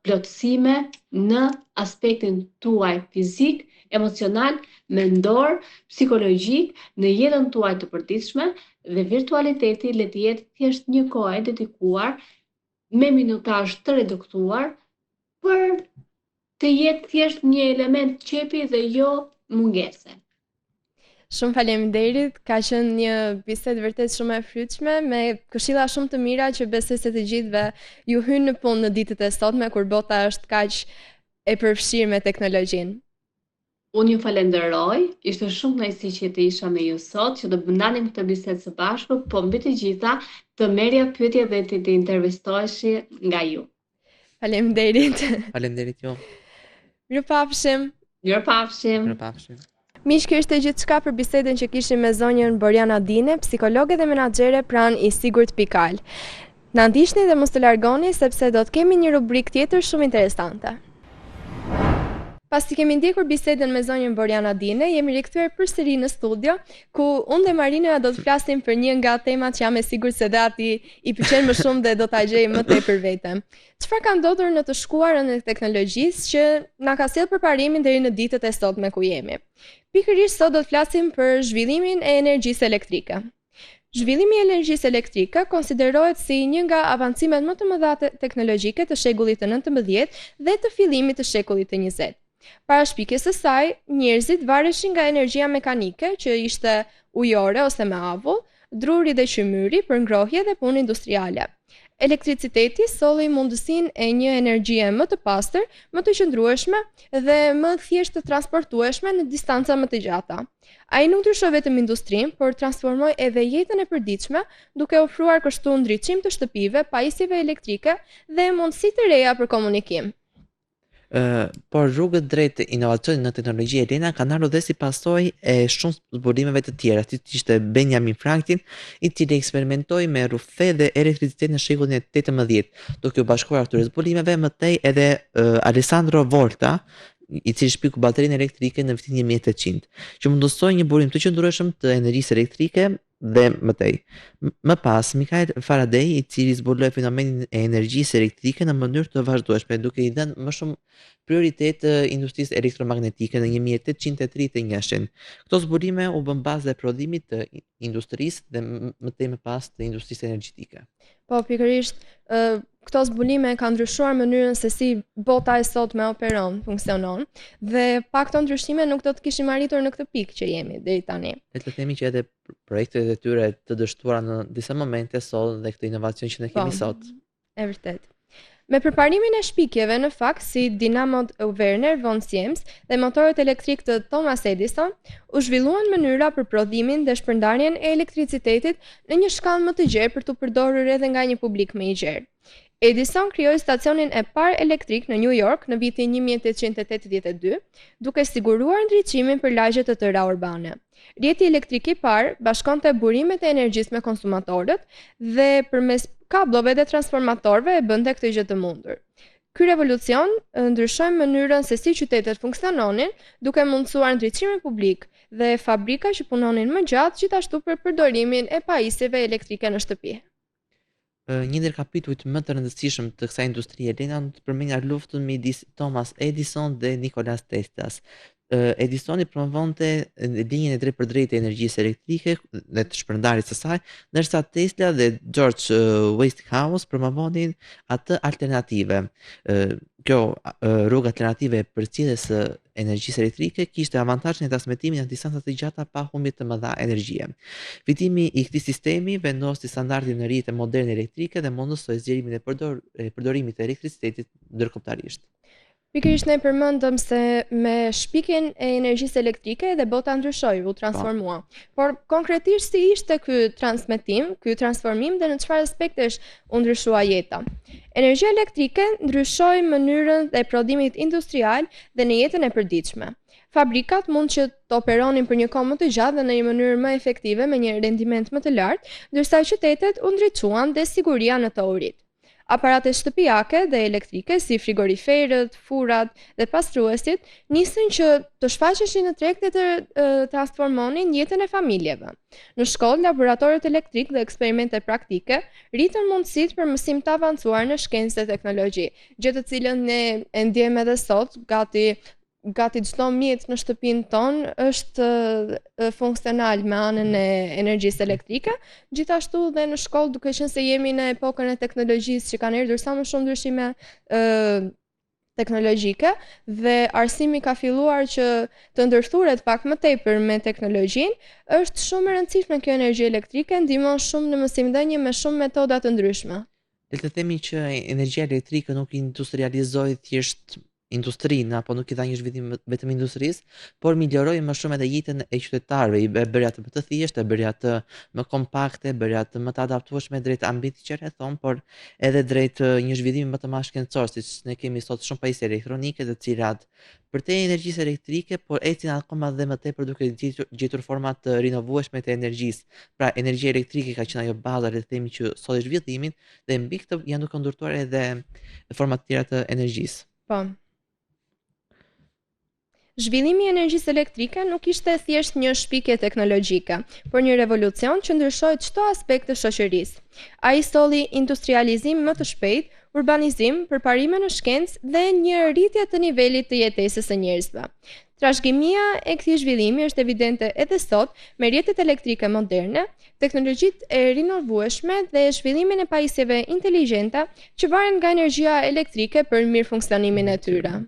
plotësime në aspektin tuaj fizik, emocional, mendor, psikologjik në jetën tuaj të përditshme dhe virtualiteti le të jetë thjesht një kohë dedikuar me minutazh të reduktuar për të jetë thjesht një element qepi dhe jo mungese. Shumë faleminderit, ka qenë një bisedë vërtet shumë e frytshme me këshilla shumë të mira që besoj se të gjithëve ju hyn në punë në ditët e sotme kur bota është kaq e përfshirë me teknologjinë. Unë ju falenderoj, ishte shumë kënaqësi që të isha me ju sot, që të bëndanim këtë bisedë së bashku, po mbi të gjitha të merrja pyetje dhe të intervistoheshi nga ju. Faleminderit. Faleminderit ju. Mirupafshim. Mirupafshim. Mirupafshim. Miq, kjo ishte gjithçka për bisedën që kishim me zonjën Boriana Dine, psikologe dhe menaxhere pranë i Sigurt Pikal. Na ndiqni dhe mos të largoni sepse do të kemi një rubrikë tjetër shumë interesante. Pasi kemi ndjekur bisedën me zonjën Boriana Dine, jemi rikthyer përsëri në studio, ku unë dhe Marina do të flasim për një nga temat që jam e sigurt se dhe ati i pëlqen më shumë dhe do ta gjej më tepër veten. Çfarë ka ndodhur në të shkuarën e teknologjisë që na ka sjellë përparimin deri në ditët e sotme ku jemi? Pikërisht sot do të flasim për zhvillimin e energjisë elektrike. Zhvillimi i energjisë elektrike konsiderohet si një nga avancimet më të mëdha teknologjike të shekullit të 19 dhe të fillimit të shekullit të 20. Para shpikjes së saj, njerëzit vareshin nga energjia mekanike, që ishte ujore ose me avull, druri dhe qymyri për ngrohje dhe punë industriale. Elektriciteti solli mundësinë e një energjie më të pastër, më të qëndrueshme dhe më thjesht të transportueshme në distanca më të gjata. Ai nuk ndryshoi vetëm industrinë, por transformoi edhe jetën e përditshme, duke ofruar kështu ndriçim të shtëpive, pajisjeve elektrike dhe mundësi të reja për komunikim. Por rrugët drejt inovacionit në teknologji e lena kanë ardhur dhe si pasojë e shumë zbulimeve të tjera, si ishte Benjamin Franklin, i cili eksperimentoi me rrufe dhe elektricitet në shekullin e 18, duke u bashkuar këtyre zbulimeve më tej edhe Alessandro Volta, i cili shpiku baterinë elektrike në vitin 1800, që mundësoi një burim të qëndrueshëm të energjisë elektrike dhe më tej. Më pas, Michael Faraday, i cili zbuloi fenomenin e energjisë elektrike në mënyrë të vazhdueshme, duke i dhënë më shumë prioritet industrisë elektromagnetike në 1831. Këto zbulime u bën bazë e prodhimit të industrisë dhe më tej më pas të industrisë energjetike. Po, pikërisht, këto zbulime kanë ndryshuar mënyrën se si bota e sotme operon, funksionon, dhe pa këto ndryshime nuk do të kishim arritur në këtë pikë që jemi deri tani. Le të themi që edhe projektet e tyre të dështuara në disa momente sollën dhe këtë inovacion që ne kemi sot. E vërtet. Me përparimin e shpikjeve në fakt si dinamot Werner von Siemens dhe motorët elektrik të Thomas Edison, u zhvilluan mënyra për prodhimin dhe shpërndarjen e elektricitetit në një shkallë më të gjerë për të përdorur edhe nga një publik më i gjerë. Edison krijoi stacionin e parë elektrik në New York në vitin 1882, duke siguruar ndriçimin për lagje të tëra urbane. Rrjeti elektrik i parë bashkonte burimet e energjisë me konsumatorët dhe përmes kablove dhe transformatorëve e bënte këtë gjë të mundur. Ky revolucion ndryshoi mënyrën se si qytetet funksiononin, duke mundësuar ndriçimin publik dhe fabrika që punonin më gjatë, gjithashtu për përdorimin e pajisjeve elektrike në shtëpi. Një ndër kapitujt më të rëndësishëm të kësaj industrie lena do të përmenja luftën midis Thomas Edison dhe Nikola Tesla. Edisoni promovonte linjën e drejtpërdrejtë e energjisë elektrike dhe të shpërndarjes së saj, ndërsa Tesla dhe George Westinghouse promovonin atë alternative. Kjo rrugë alternative e përcjelljes së energjisë elektrike kishte avantazhin e transmetimit në distanca të gjata pa humbje të mëdha energjie. Fitimi i këtij sistemi vendosi standardin në rrjetet moderne elektrike dhe mundësoi zgjerimin e përdorimit të elektricitetit ndërkombëtarisht. Pikërisht ne përmendëm se me shpikjen e energjisë elektrike dhe bota ndryshoi, u transformua. Por konkretisht si ishte ky transformim dhe në çfarë aspektesh u ndryshua jeta? Energjia elektrike ndryshoi mënyrën e prodhimit industrial dhe në jetën e përditshme. Fabrikat mund që të operonin për një kohë më të gjatë dhe në një mënyrë më efektive me një rendiment më të lartë, ndërsa qytetet u ndriçuan dhe siguria në të urit. Aparatet shtëpiake dhe elektrike si frigoriferët, furat dhe pastruesit nisën që të shfaqeshin në treg dhe të transformonin jetën e familjeve. Në shkollë, laboratorët elektrik dhe eksperimente praktike rritën mundësitë për mësim të avancuar në shkencë dhe teknologji, gjë të cilën ne e ndjejmë edhe sot, gati çdo mjet në shtëpinë tonë është funksional me anën e energjisë elektrike, gjithashtu dhe në shkollë, duke qenë se jemi në epokën e teknologjisë që kanë erdhur sa më shumë ndryshime teknologjike dhe arsimi ka filluar që të ndërthuret pak më tepër me teknologjinë, është shumë e rëndësishme kjo energji elektrike, ndihmon shumë në mësimdhënie me shumë metoda të ndryshme. Le të themi që energjia elektrike nuk industrializoi thjesht industrinë, apo nuk i dha një zhvillim vetëm industrisë, por miglioroi më shumë edhe jetën e qytetarëve, i bëri atë më të thjeshtë, e bëri atë më kompakte, bëri atë më të adaptueshme drejt ambientit që rrethon, por edhe drejt një zhvillimi më të madh shkencor, siç ne kemi sot shumë pajisje elektronike, të cilat përtej energjisë elektrike, por ecin akoma dhe më tepër duke gjetur forma të rinovueshme të energjisë. Pra, energjia elektrike ka qenë ajo baza, le të themi, që sot e zhvillimit dhe mbi këtë janë duke ndërtuar edhe forma të tjera të energjisë. Po. Zhvillimi i energjisë elektrike nuk ishte thjesht një shpikje teknologjike, por një revolucion që ndryshoi çdo aspekt të shoqërisë. Ai solli industrializim më të shpejt, urbanizim, përparime në shkencë dhe një rritje të nivelit të jetesës së njerëzve. Trashëgimia e këtij zhvillimi është evidente edhe sot me rrjetet elektrike moderne, teknologjitë e rinovueshme dhe zhvillimin e pajisjeve inteligjente që varen nga energjia elektrike për mirë funksionimin e tyre.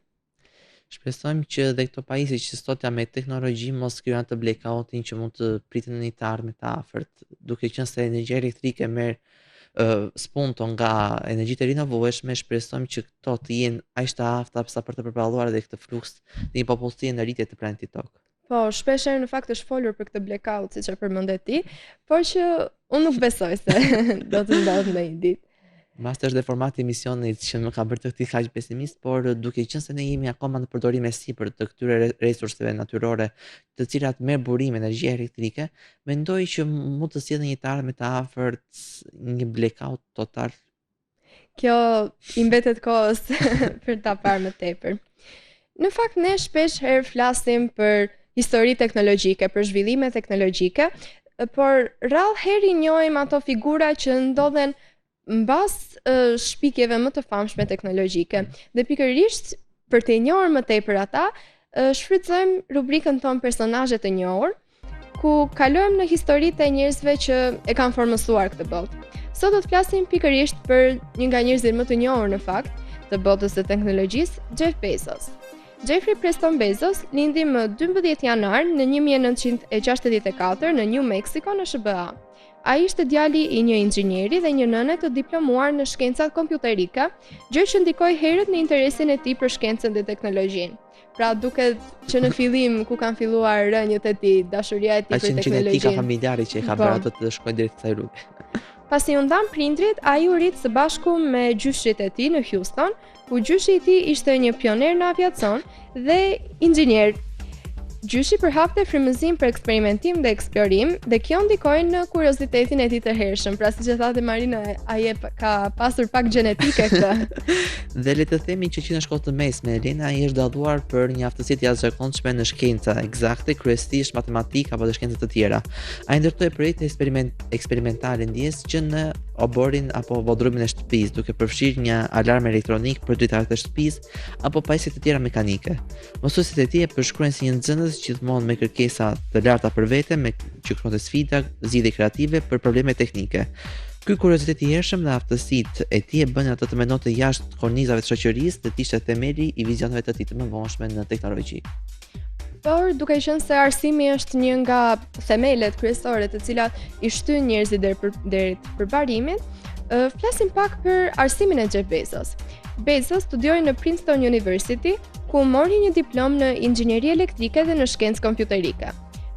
Shpresojmë që dhe këto pajisje që sot janë me teknologji mos krijojnë atë blackoutin që mund të pritet në një të ardhmen të afërt, duke qenë se energjia elektrike merr spunto nga energjitë e rinovueshme, shpresojmë që këto të jenë aq të afta sa për të përballuar edhe këtë fluks në një popullsi në rritje të planetit Tokë. Po, shpesh herë në fakt është folur për këtë blackout, siç e përmendet ti, por që unë nuk besoj se do të ndodhë ndonjë ditë. Masti është dhe formati i emisionit që më ka bërë të këtij kaq pesimist, por duke qenë se ne jemi akoma në përdorim e sipër të këtyre resurseve natyrore, të cilat merr burim energji elektrike, mendoj që mund të sjellë një të ardhmë të afërt një blackout total. Kjo i mbetet kohës për ta parë më tepër. Në fakt ne shpesh herë flasim për histori teknologjike, për zhvillime teknologjike, por rrallë herë njohim ato figura që ndodhen mbas shpikjeve më të famshme teknologjike. Dhe pikërisht për të njohur më tepër ata, shfrytëzojmë rubrikën tonë personazhe të njohur, ku kalojmë në historitë e njerëzve që e kanë formësuar këtë botë. Sot do të flasim pikërisht për një nga njerëzit më të njohur në fakt të botës së teknologjisë, Jeff Bezos. Jeffrey Preston Bezos lindi më 12 janar në 1964 në New Mexico në SBA. Ai ishte djali i një inxhinieri dhe një nëne të diplomuar në shkencat kompjuterike, gjë që ndikoi herët në interesin e tij për shkencën dhe teknologjinë. Pra duket që në fillim ku kanë filluar rënjët e tij, dashuria e tij për teknologjinë. Genetika familjare që e ka bërë atë të shkojë drejt kësaj rruge. Pasi u ndan prindrit, ai u rrit së bashku me gjyshit e tij në Houston, ku gjyshi i tij ishte një pioner në aviacion dhe inxhinier. Gjyshi përhapte frymëzim për eksperimentim dhe eksplorim dhe kjo ndikoi në kuriozitetin e tij të hershëm. Pra siç e thatë Marina, ai ka pasur pak gjenetike këtë. Dhe le të themi që në shkollë të mesme Elena ai është dalluar për një aftësi të jashtëzakonshme në shkenca eksakte, kryesisht matematikë apo dhe shkenca të tjera. Ai ndërtoi projekte eksperimentale ndjes që në oborin apo bodrumin e shtëpisë, duke përfshirë një alarm elektronik për dritarët e shtëpisë apo pajisje të tjera mekanike. Mësuesit e tij e përshkruajnë si një nxënës gjithmonë me kërkesa të larta për vete, me që krijonte sfida, zgjidhje kreative për probleme teknike. Ky kuriozitet i hershëm dhe aftësitë e tij e bën atë të mendonte jashtë kornizave të shoqërisë dhe të ishte themeli i vizioneve të tij të mëvonshme në teknologji. Por duke qenë se arsimi është një nga themelet kryesore të cilat i shtyn njerëzit deri të përparimit, flasim pak për arsimin e Jeff Bezos. Bezos studioi në Princeton University, ku mori një diplomë në inxhinieri elektrike dhe në shkencë kompjuterike.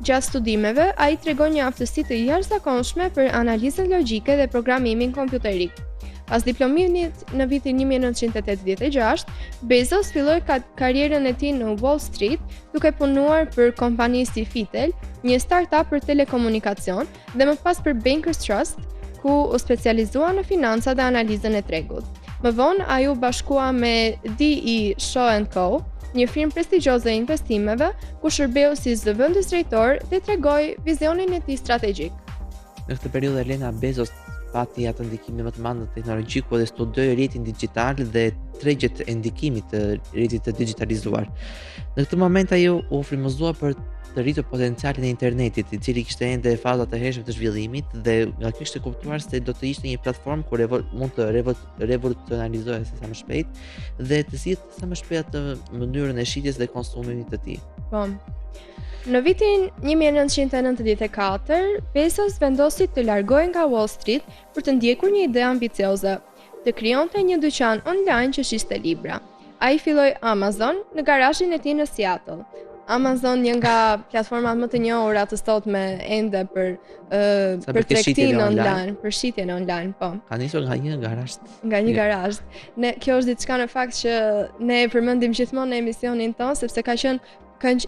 Gjatë studimeve, ai tregon një aftësi të jashtëzakonshme për analizën logjike dhe programimin kompjuterik. Pas diplomimit në vitin 1986, Bezos filloi karrierën e tij në Wall Street, duke punuar për kompani si Fitel, një startup për telekomunikacion, dhe më pas për Bankers Trust, ku u specializua në financa dhe analizën e tregut. Më vonë, ai u bashkua me D.E. Shaw & Co., një firmë prestigjioze e investimeve, ku shërbeu si zëvendës drejtor dhe tregoi vizionin e tij strategjik. Në këtë periudhë Elena Bezos pati atë ndikimin më të madh teknologjik dhe studioi rrjetin digjital dhe tregjet e ndikimit të rrjetit të digitalizuar. Në këtë moment ai u frymëzua për të rritur potencialin e internetit, i cili kishte ende fazat e hershme të zhvillimit dhe nga kjo kishte kuptuar se do të ishte një platformë ku mund të revolucionalizohej sa më shpejt dhe të sillte sa më shpejt atë mënyrën e shitjes dhe konsumimit të tij. Po. Në vitin 1994, Bezos vendosi të largohej nga Wall Street për të ndjekur një ide ambicioze, të krijonte një dyqan online që shiste libra. Ai filloi Amazon në garazhin e tij në Seattle. Amazon një nga platformat më të njohura të sotme ende për tregtinë online, për shitjen online, po. Ka nisur nga një garazh. Nga një garazh. Kjo është diçka në fakt që ne e përmendim gjithmonë në emisionin tonë, sepse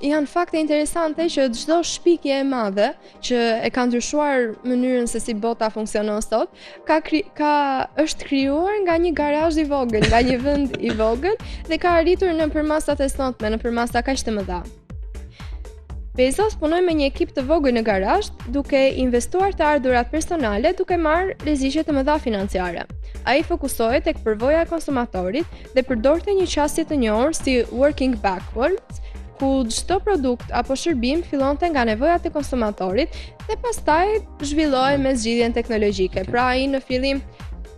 janë fakte interesante që çdo shpikje e madhe që e ka ndryshuar mënyrën se si bota funksionon sot, është krijuar nga një garazh i vogël, nga një vend i vogël dhe ka arritur nëpër masat e sotme, nëpër masa kaq të mëdha. Bezos punoi me një ekip të vogël në garazh, duke investuar të ardhurat personale, duke marrë rreziqe të mëdha financiare. Ai fokusohej tek përvoja e konsumatorit dhe përdorte një qasje të njohur si working backwards, ku çdo produkt apo shërbim fillonte nga nevojat e konsumatorit dhe pastaj zhvillohej me zgjidhjen teknologjike. Pra ai në fillim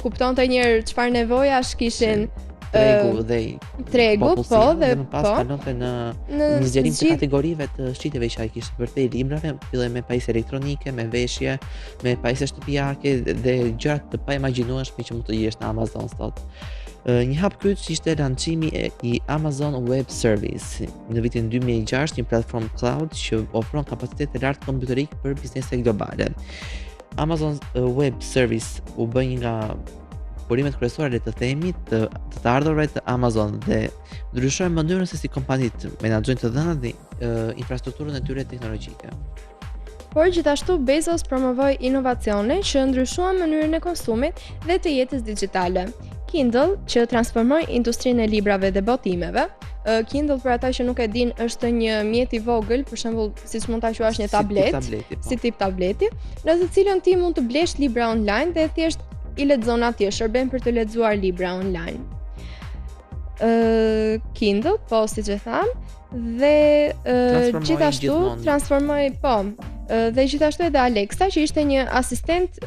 kuptonte njëherë çfarë nevojash kishin tregu, po, dhe më pas kalonte në një zgjerim të kategorive të shitjeve që ai kishte për te librave, filloi me pajisje elektronike, me veshje, me pajisje shtëpiake dhe gjëra të paimagjinueshme që mund të gjesh në Amazon sot. Një hap kyç ishte lançimi i Amazon Web Service në vitin 2006, një platformë cloud që ofron kapacitet të lartë kompjuterik për biznese globale. Amazon Web Service u bë një nga burimet kryesore le të themi të ardhurave të Amazon dhe ndryshoi mënyrën se si kompanitë menaxhojnë të dhënat dhe infrastrukturën e tyre teknologjike. Por gjithashtu Bezos promovoi inovacione që ndryshuan mënyrën e konsumit dhe të jetës digjitale. Kindle, që transformoi industrinë e librave dhe botimeve. Kindle, për ata që nuk e din, është një mjet i vogël, për shembull, siç mund ta quash një tablet, si tip tableti, në të cilën ti mund të blesh libra online dhe thjesht i lexon atje, shërben për të lexuar libra online. Kindle, po siç e tham, dhe gjithashtu transformoi, dhe gjithashtu edhe Alexa, që ishte një asistent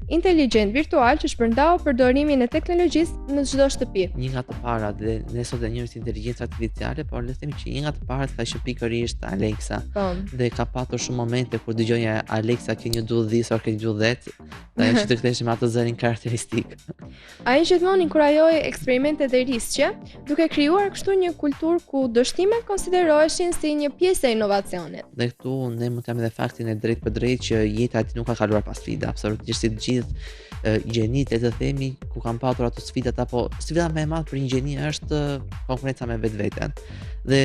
inteligjent virtual që shpërndau përdorimin e teknologjisë në çdo shtëpi. Një nga të parat, dhe ne sot e njohim si inteligjencë artificiale, por le të themi që një nga të parat ka qenë pikërisht Alexa. Dhe ka patur shumë momente kur dëgjonja Alexa ke një duodhisor, ke një duodhet, dhe ajo që të ktheshim atë zërin karakteristik. Ai gjithmonë inkurajoi eksperimente dhe riskje, duke krijuar kështu një kulturë ku dështimet konsideroheshin si një pjesë e inovacionit. Dhe këtu ne mund të jam edhe faktin e drejt për drejt që jeta aty nuk ka kaluar pa sfida, absolutisht si të gjithë gjenitë, le të themi, ku kanë patur ato sfidat, apo sfida më e madhe për një gjeni është konkurenca me vetveten. Dhe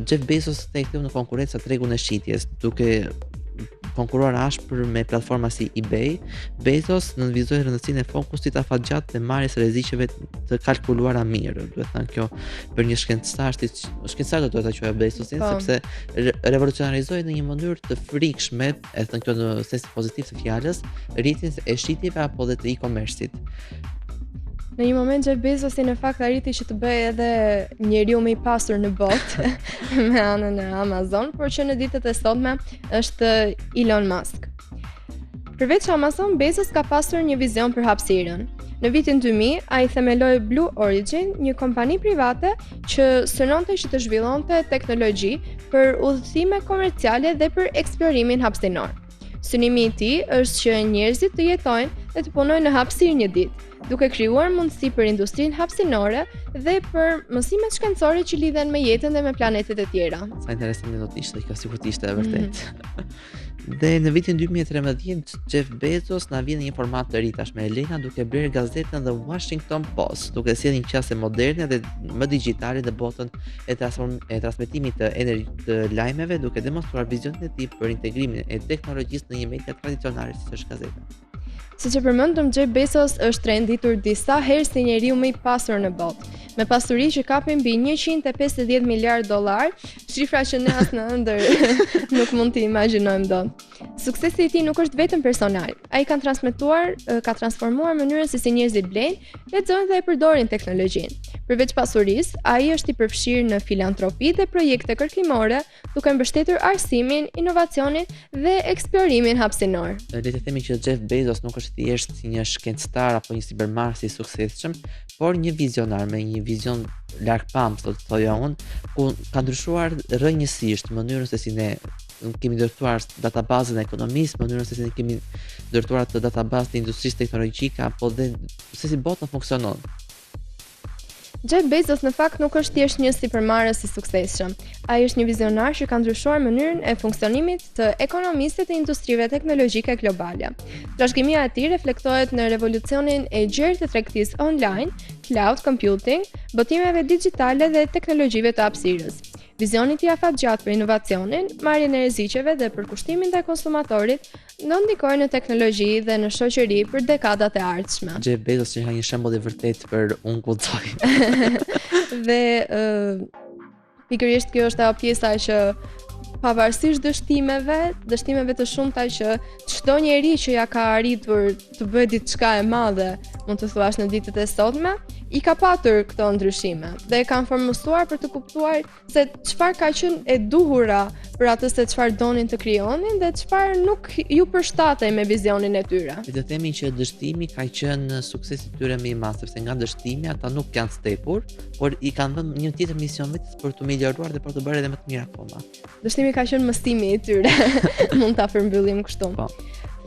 Jeff Bezos te ktheu në konkurrencë tregun e shitjes, duke konkuruar ashpër me platforma si eBay. Bezos nënvizoi rëndësinë e fokusit afatgjatë dhe marrjes së rreziqeve të kalkuluara mirë. Duhet thënë kjo për një shkencëtar do të quajë Bezosin, sepse revolucionarizoi në një mënyrë të frikshme, e thënë kjo në sens pozitiv të fjalës, rrjetin e shitjeve apo dhe të e-commerce-it. Në një moment Jeff Bezosi në fakt arriti që të bëjë edhe njeriu më i pasur në botë me anën e Amazon, por që në ditët e sotme është Elon Musk. Përveç Amazon, Bezos ka pasur një vizion për hapësirën. Në vitin 2000, ai themeloi Blue Origin, një kompani private që synonte që të zhvillonte teknologji për udhëtime komerciale dhe për eksplorimin hapësinor. Synimi i tij është që njerëzit të jetojnë dhe të punojnë në hapësirë një ditë, duke krijuar mundësi për industrinë hapësinore dhe për mësimet shkencore që lidhen me jetën dhe me planetet e tjera. Sa interesante do të ishte, kjo sigurt ishte e vërtet. Dhe në vitin 2013, Jeff Bezos na vjen në një format të ri tashme Elena, duke blerë gazetën The Washington Post, duke sjellë një qasje moderne dhe më digjitale në botën e transmetimit të lajmeve, duke demonstruar vizionin e tij për integrimin e teknologjisë në një media tradicionale si është gazeta. Siç e përmendëm, Jeff Bezos është renditur disa herë si njeriu më i pasur në botë, me pasuri që kapin mbi 150 miliard dollar, shifra që ne as në ëndër nuk mund të imagjinojmë dot. Suksesi i tij nuk është vetëm personal. Ai ka transformuar mënyrën se si njerëzit blejnë, lexojnë dhe e përdorin teknologjinë. Përveç pasurisë, ai është i përfshirë në filantropi dhe projekte kërkimore, duke mbështetur arsimin, inovacionin dhe eksplorimin hapësinor. Le të themi që Jeff Bezos nuk është thjesht si një shkencëtar apo një cybermars i suksesshëm, por një vizionar me një vizion largpam, thoya unë, ku ka ndryshuar rrënjësisht mënyrën se si ne kemi ndërtuar databazën e ekonomisë, mënyrën se si ne kemi ndërtuar të databazën e industrisë teknologjike apo dhe se si bota funksionon. Jeff Bezos në fakt nuk është thjesht një sipërmarrës i suksesshëm. Ai është një vizionar që ka ndryshuar mënyrën e funksionimit të ekonomisë dhe industrive teknologjike globale. Trashëgimia e tij reflektohet në revolucionin e gjerë të tregtisë online, cloud computing, botimeve digjitale dhe teknologjive të hapësirës. Vizioni i tij afatgjatë për inovacionin, marrjen e rreziqeve dhe përkushtimin ndaj konsumatorit do ndikojë në teknologji dhe në shoqëri për dekadat e ardhshme. Jeff Bezos që ka një shembull i vërtet për unë guxoj. Dhe pikërisht kjo është ajo pjesa që pavarësisht dështimeve të shumta që çdo njeri që ja ka arritur të bëjë diçka e madhe, mund të thuash në ditët e sotme, i ka patur këto ndryshime dhe e kanë formuar për të kuptuar se çfarë ka qenë e duhura për atë se çfarë donin të krijonin dhe çfarë nuk ju përshtatej me vizionin e tyre. Le të themi që dështimi ka qenë suksesi i tyre më i madh, sepse nga dështimi ata nuk janë stepur, por i kanë dhënë një tjetër mision vetes për të melioruar dhe për të bërë edhe më të mirë akoma. Dështimi ka qenë mësimi i tyre. Mund ta përmbyllim kështu. Po.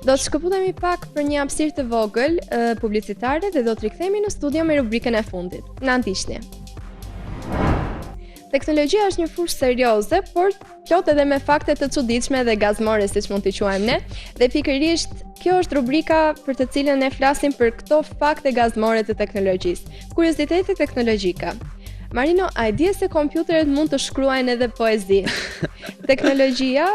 Do të shkëputemi pak për një hapësirë të vogël publicitare dhe do të rikthehemi në studio me rubrikën e fundit. Na ndiqni. Teknologjia është një fushë serioze, por plot edhe me fakte të çuditshme dhe gazmore, siç mund t'i quajmë ne, dhe pikërisht kjo është rubrika për të cilën ne flasim për këto fakte gazmore të teknologjisë. Kuriozitete teknologjike. Marino, a e di se kompjuterët mund të shkruajnë edhe poezi? Teknologjia,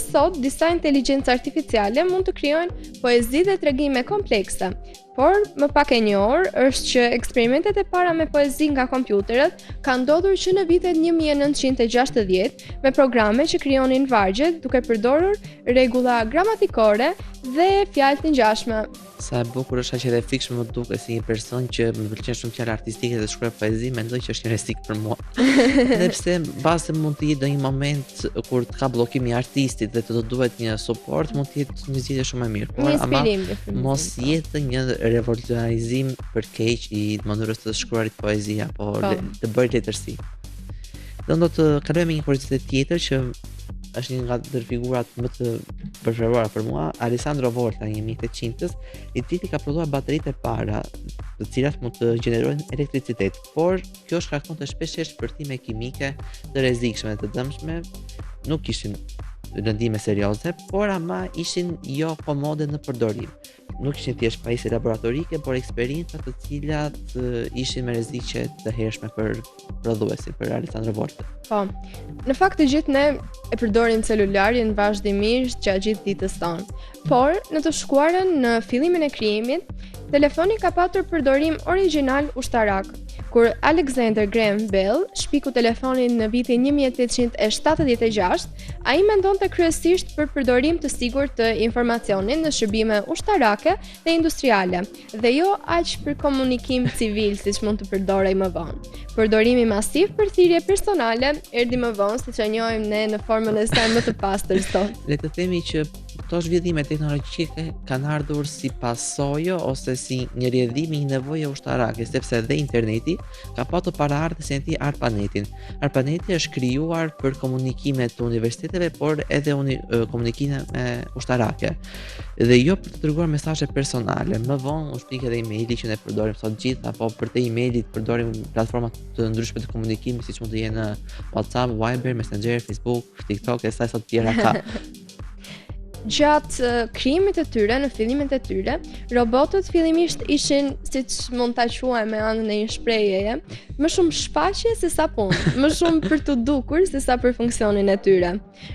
sot disa inteligjencë artificiale mund të krijojnë poezi dhe tregime komplekse. Por, më pak e njohur është që eksperimentet e para me poezi nga kompjuterët kanë ndodhur që në vitet 1960 me programe që krijonin vargje duke përdorur rregulla gramatikore dhe fjalë të ngjashme. Sa e bukur është aq edhe e frikshme më duket si një person që më pëlqen shumë fjalë artistike dhe shkruaj poezi, mendoj që është një rrezik për mua. Edhe pse mbase mund të jetë në një moment kur të ka bllokimi i artistit dhe të duhet një suport, mund të jetë një zgjidhje shumë e mirë. Por ama mos jetë një revolucionarizim për keq i mënyrës të shkruarit poezi apo të bërë letërsi. Do të kalojmë një kuriozitet tjetër që është një nga figurat më të preferuara për mua, Alessandro Volta, një mik të Çintës, i cili ka prodhuar bateritë e para, të cilat mund të gjenerojnë elektricitet, por kjo shkaktonte shpeshherë shpërthime kimike të rrezikshme, të dëmshme, nuk kishin rëndime serioze, por ama ishin jo komode në përdorim. Nuk ishin thjesht pajisje laboratorike, por eksperienca të cilat ishin me rreziqe të hershme për prodhuesin, për Alessandro Volta. Po. Në fakt të gjithë ne e përdorim celularin vazhdimisht gjatë gjithë ditës tonë. Por në të shkuarën në fillimin e krijimit, telefoni ka patur përdorim origjinal ushtarak. Kur Alexander Graham Bell shpiku telefonin në vitin 1876, ai mendonte kryesisht për përdorim të sigurt të informacionit në shërbime ushtarake dhe industriale, dhe jo aq për komunikim civil siç mund të përdorej më vonë. Përdorimi masiv për thirrje personale erdhi më vonë, siç e njohim ne në formën e saj më të pastër sot. Le të themi që Këto zhvillime teknologjike kanë ardhur si pasojë ose si një rrjedhim i një nevoje ushtarake, sepse dhe interneti ka patur paraardhësin e tij ARPANET-in. ARPANET-i është krijuar për komunikime të universiteteve, por edhe komunikime ushtarake. Dhe jo për të dërguar mesazhe personale. Më vonë u shpik edhe emaili që ne përdorim sot gjithë, apo për te emailit përdorim platforma të ndryshme të komunikimit, siç mund të jenë WhatsApp, Viber, Messenger, Facebook, TikTok e sa të tjera ka. Gjatë krijimit të tyre, në fillimet e tyre, robotët fillimisht ishin, siç mund ta quajmë me anën e një shprehjeje, më shumë shfaqje se sa punë, më shumë për të dukur se sa për funksionin e tyre.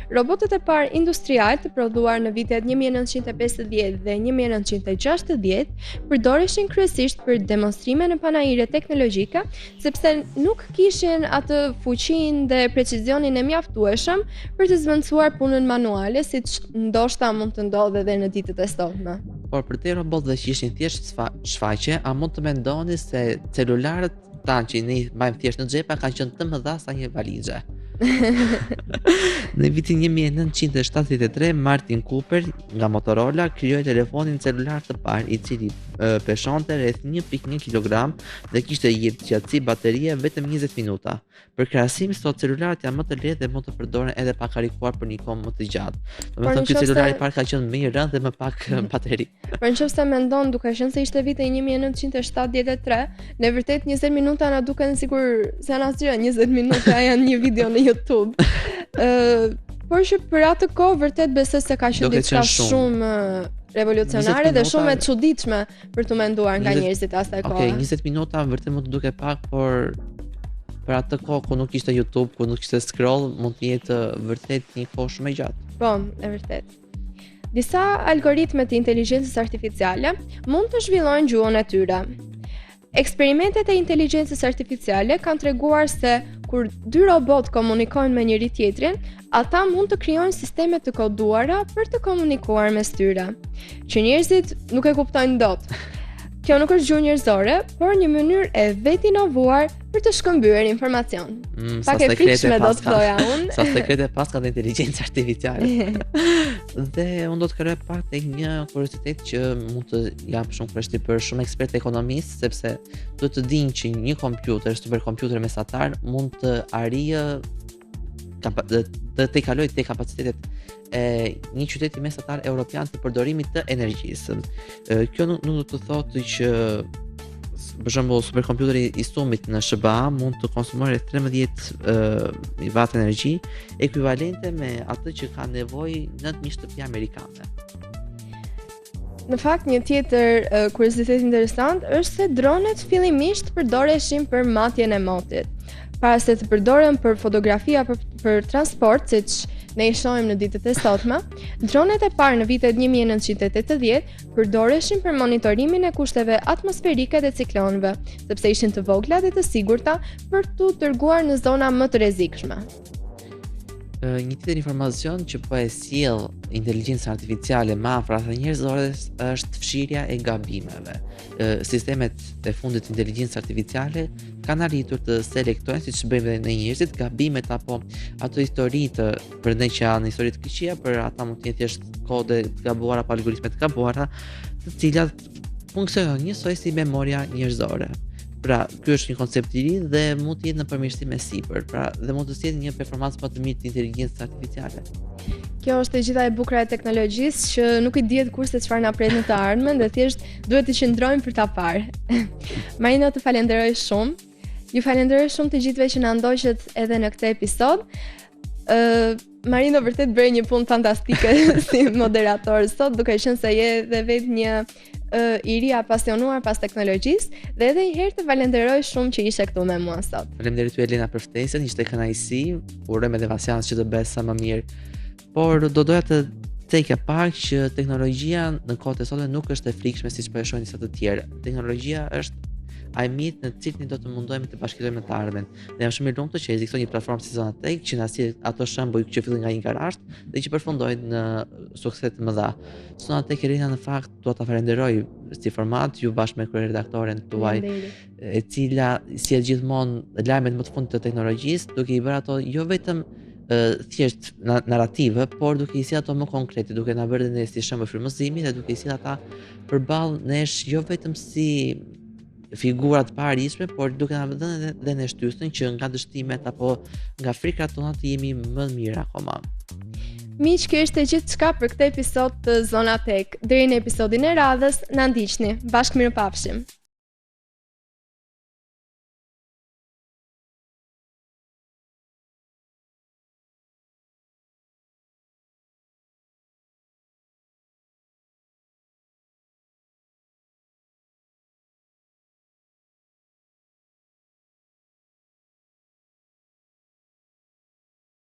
Robotët e parë industrial të prodhuar në vitet 1950 dhe 1960 përdoreshin kryesisht për demonstrime në panajire teknologjika, sepse nuk kishin atë fuqinë dhe precizionin e mjaftueshëm për të zvendësuar punën manuale, siç ndoshta mund të ndodhe edhe në ditët e sotme. Por për te robotëve që ishin thjesht shfaqje, a mund të mendoni se celularët tanë që ne mbajmë thjesht në xhepa kanë qenë të mëdha sa një valizhe? Në vitin 1973, Martin Cooper nga Motorola krijoi telefonin celular të parë, i cili peshonte rreth 1.1 kg dhe kishte gjatësi baterie vetëm 20 minuta. Për krahasim, sot celularët janë më të lehtë dhe mund të përdoren edhe pa karikuar për një kohë më të gjatë. Domethënë ky celular i parë ka qenë më i rëndë dhe më pak bateri. Por nëse mendon, duke qenë se ishte viti 1973, në vërtet 20 minuta na duken sikur se janë asgjë, 20 minuta janë një video në YouTube. Por që për atë kohë vërtet besoj se ka qenë diçka shumë revolucionare dhe shumë e çuditshme për të menduar nga njerëzit e asaj kohe. 20 minuta vërtet mund të duket pak, por për atë kohë ku nuk ishte YouTube, ku nuk ishte scroll, mund të jetë vërtet një kohë shumë e gjatë. Po, e vërtet. Disa algoritme të inteligjencës artificiale mund të zhvillojnë gjuhën e tyre. Eksperimentet e inteligjencës artificiale kanë treguar se kur dy robot komunikojnë me njëri tjetrin, ata mund të krijojnë sisteme të koduara për të komunikuar mes tyre, që njerëzit nuk e kuptojnë dot. Kjo nuk është gjuhë njerëzore, por një mënyrë e vetë inovuar për të shkëmbyer informacion. Pak e frikshme do të thoja unë. Sa sekrete paska dhe inteligjencë artificiale. Dhe unë do të kërkoj pak tek një kuriozitet që mund të jap shumë kërështi për shumë ekspertë ekonomistë, sepse duhet të dinë që një kompjuter, superkompjuter mesatar mund të arrijë të tejkalojë te kapacitetet e një qyteti mesatar europian të përdorimit të energjisë. Kjo nuk do të thotë që për shembull superkompjuteri i Sumit në SBA mund të konsumojë 13 watt energji, ekuivalente me atë që ka nevojë 9.000 shtëpi amerikane. Në fakt, një tjetër kuriozitet interesant është se dronet fillimisht përdoreshin për matjen e motit. Para se të përdoren për fotografia për transport, siç ne i shohim në ditët e sotme, dronet e parë në vitet 1980 përdoreshin për monitorimin e kushteve atmosferike dhe ciklonëve, sepse ishin të vogla dhe të sigurta për t'u dërguar në zona më të rrezikshme. Një tjetër informacion që po e sjell inteligjenca artificiale më afër asaj njerëzore është fshirja e gabimeve. Sistemet e fundit të inteligjencës artificiale kanë arritur të selektojnë, siç bëjmë ne njerëzit, gabimet apo ato histori të përndaj që janë histori të këqija, për ata mund të jetë thjesht kode të gabuara apo algoritme të gabuara, të cilat funksionojnë njësoj si memoria njerëzore. Pra, ky është një koncept i ri dhe mund të jetë në përmirësim me sipër, pra dhe mund të sjellë një performancë më të mirë të inteligjencës artificiale. Kjo është e gjitha e bukur e teknologjisë që nuk i dihet kurse çfarë na pret në të ardhmen dhe thjesht duhet të qëndrojmë për ta parë. Marina, të falenderoj shumë. Ju falenderoj shumë të gjithëve që na ndoqët edhe në këtë episod. Marina vërtet bëri një punë fantastike si moderator sot, duke qenë se je dhe vetë një i ri apasionuar pas teknologjisë dhe edhe një herë të falenderoj shumë që ishe këtu me mua sot. Faleminderit ty Elena për ftesën, ishte kënaqësi. Urojmë edhe Vasianës që të bëhet sa më mirë. Por doja të tekja pak që teknologjia në kohët e sotme nuk është e frikshme siç po e shohin disa të tjerë. Teknologjia është ajmit në cilin do të mundohemi të bashkëtojmë në të ardhmen. Dhe jam shumë i lumtur që ekziston një platformë si Zonatech që na sjell ato shembuj që fillojnë nga një garazh dhe që përfundojnë në sukses të mëdha. Zonatech Elena, në fakt dua ta falenderoj si format ju bashkë me kryeredaktoren tuaj, e cila sjell gjithmonë lajmet më të fundit të teknologjisë, duke i bërë ato jo vetëm thjesht narrative, por duke i sjellë ato më konkrete, duke na bërë ne si shembull frymëzimi dhe duke i sjellë ata përballë nesh jo vetëm si figura të parijshme, por duke na dhënë edhe ne shtysën që nga dështimet apo nga frikrat tona të jemi më mirë akoma. Miq, kjo ishte gjithçka për këtë episod të Zona Tech. Deri në episodin e radhës, na ndiqni. Bashkë mirupafshim.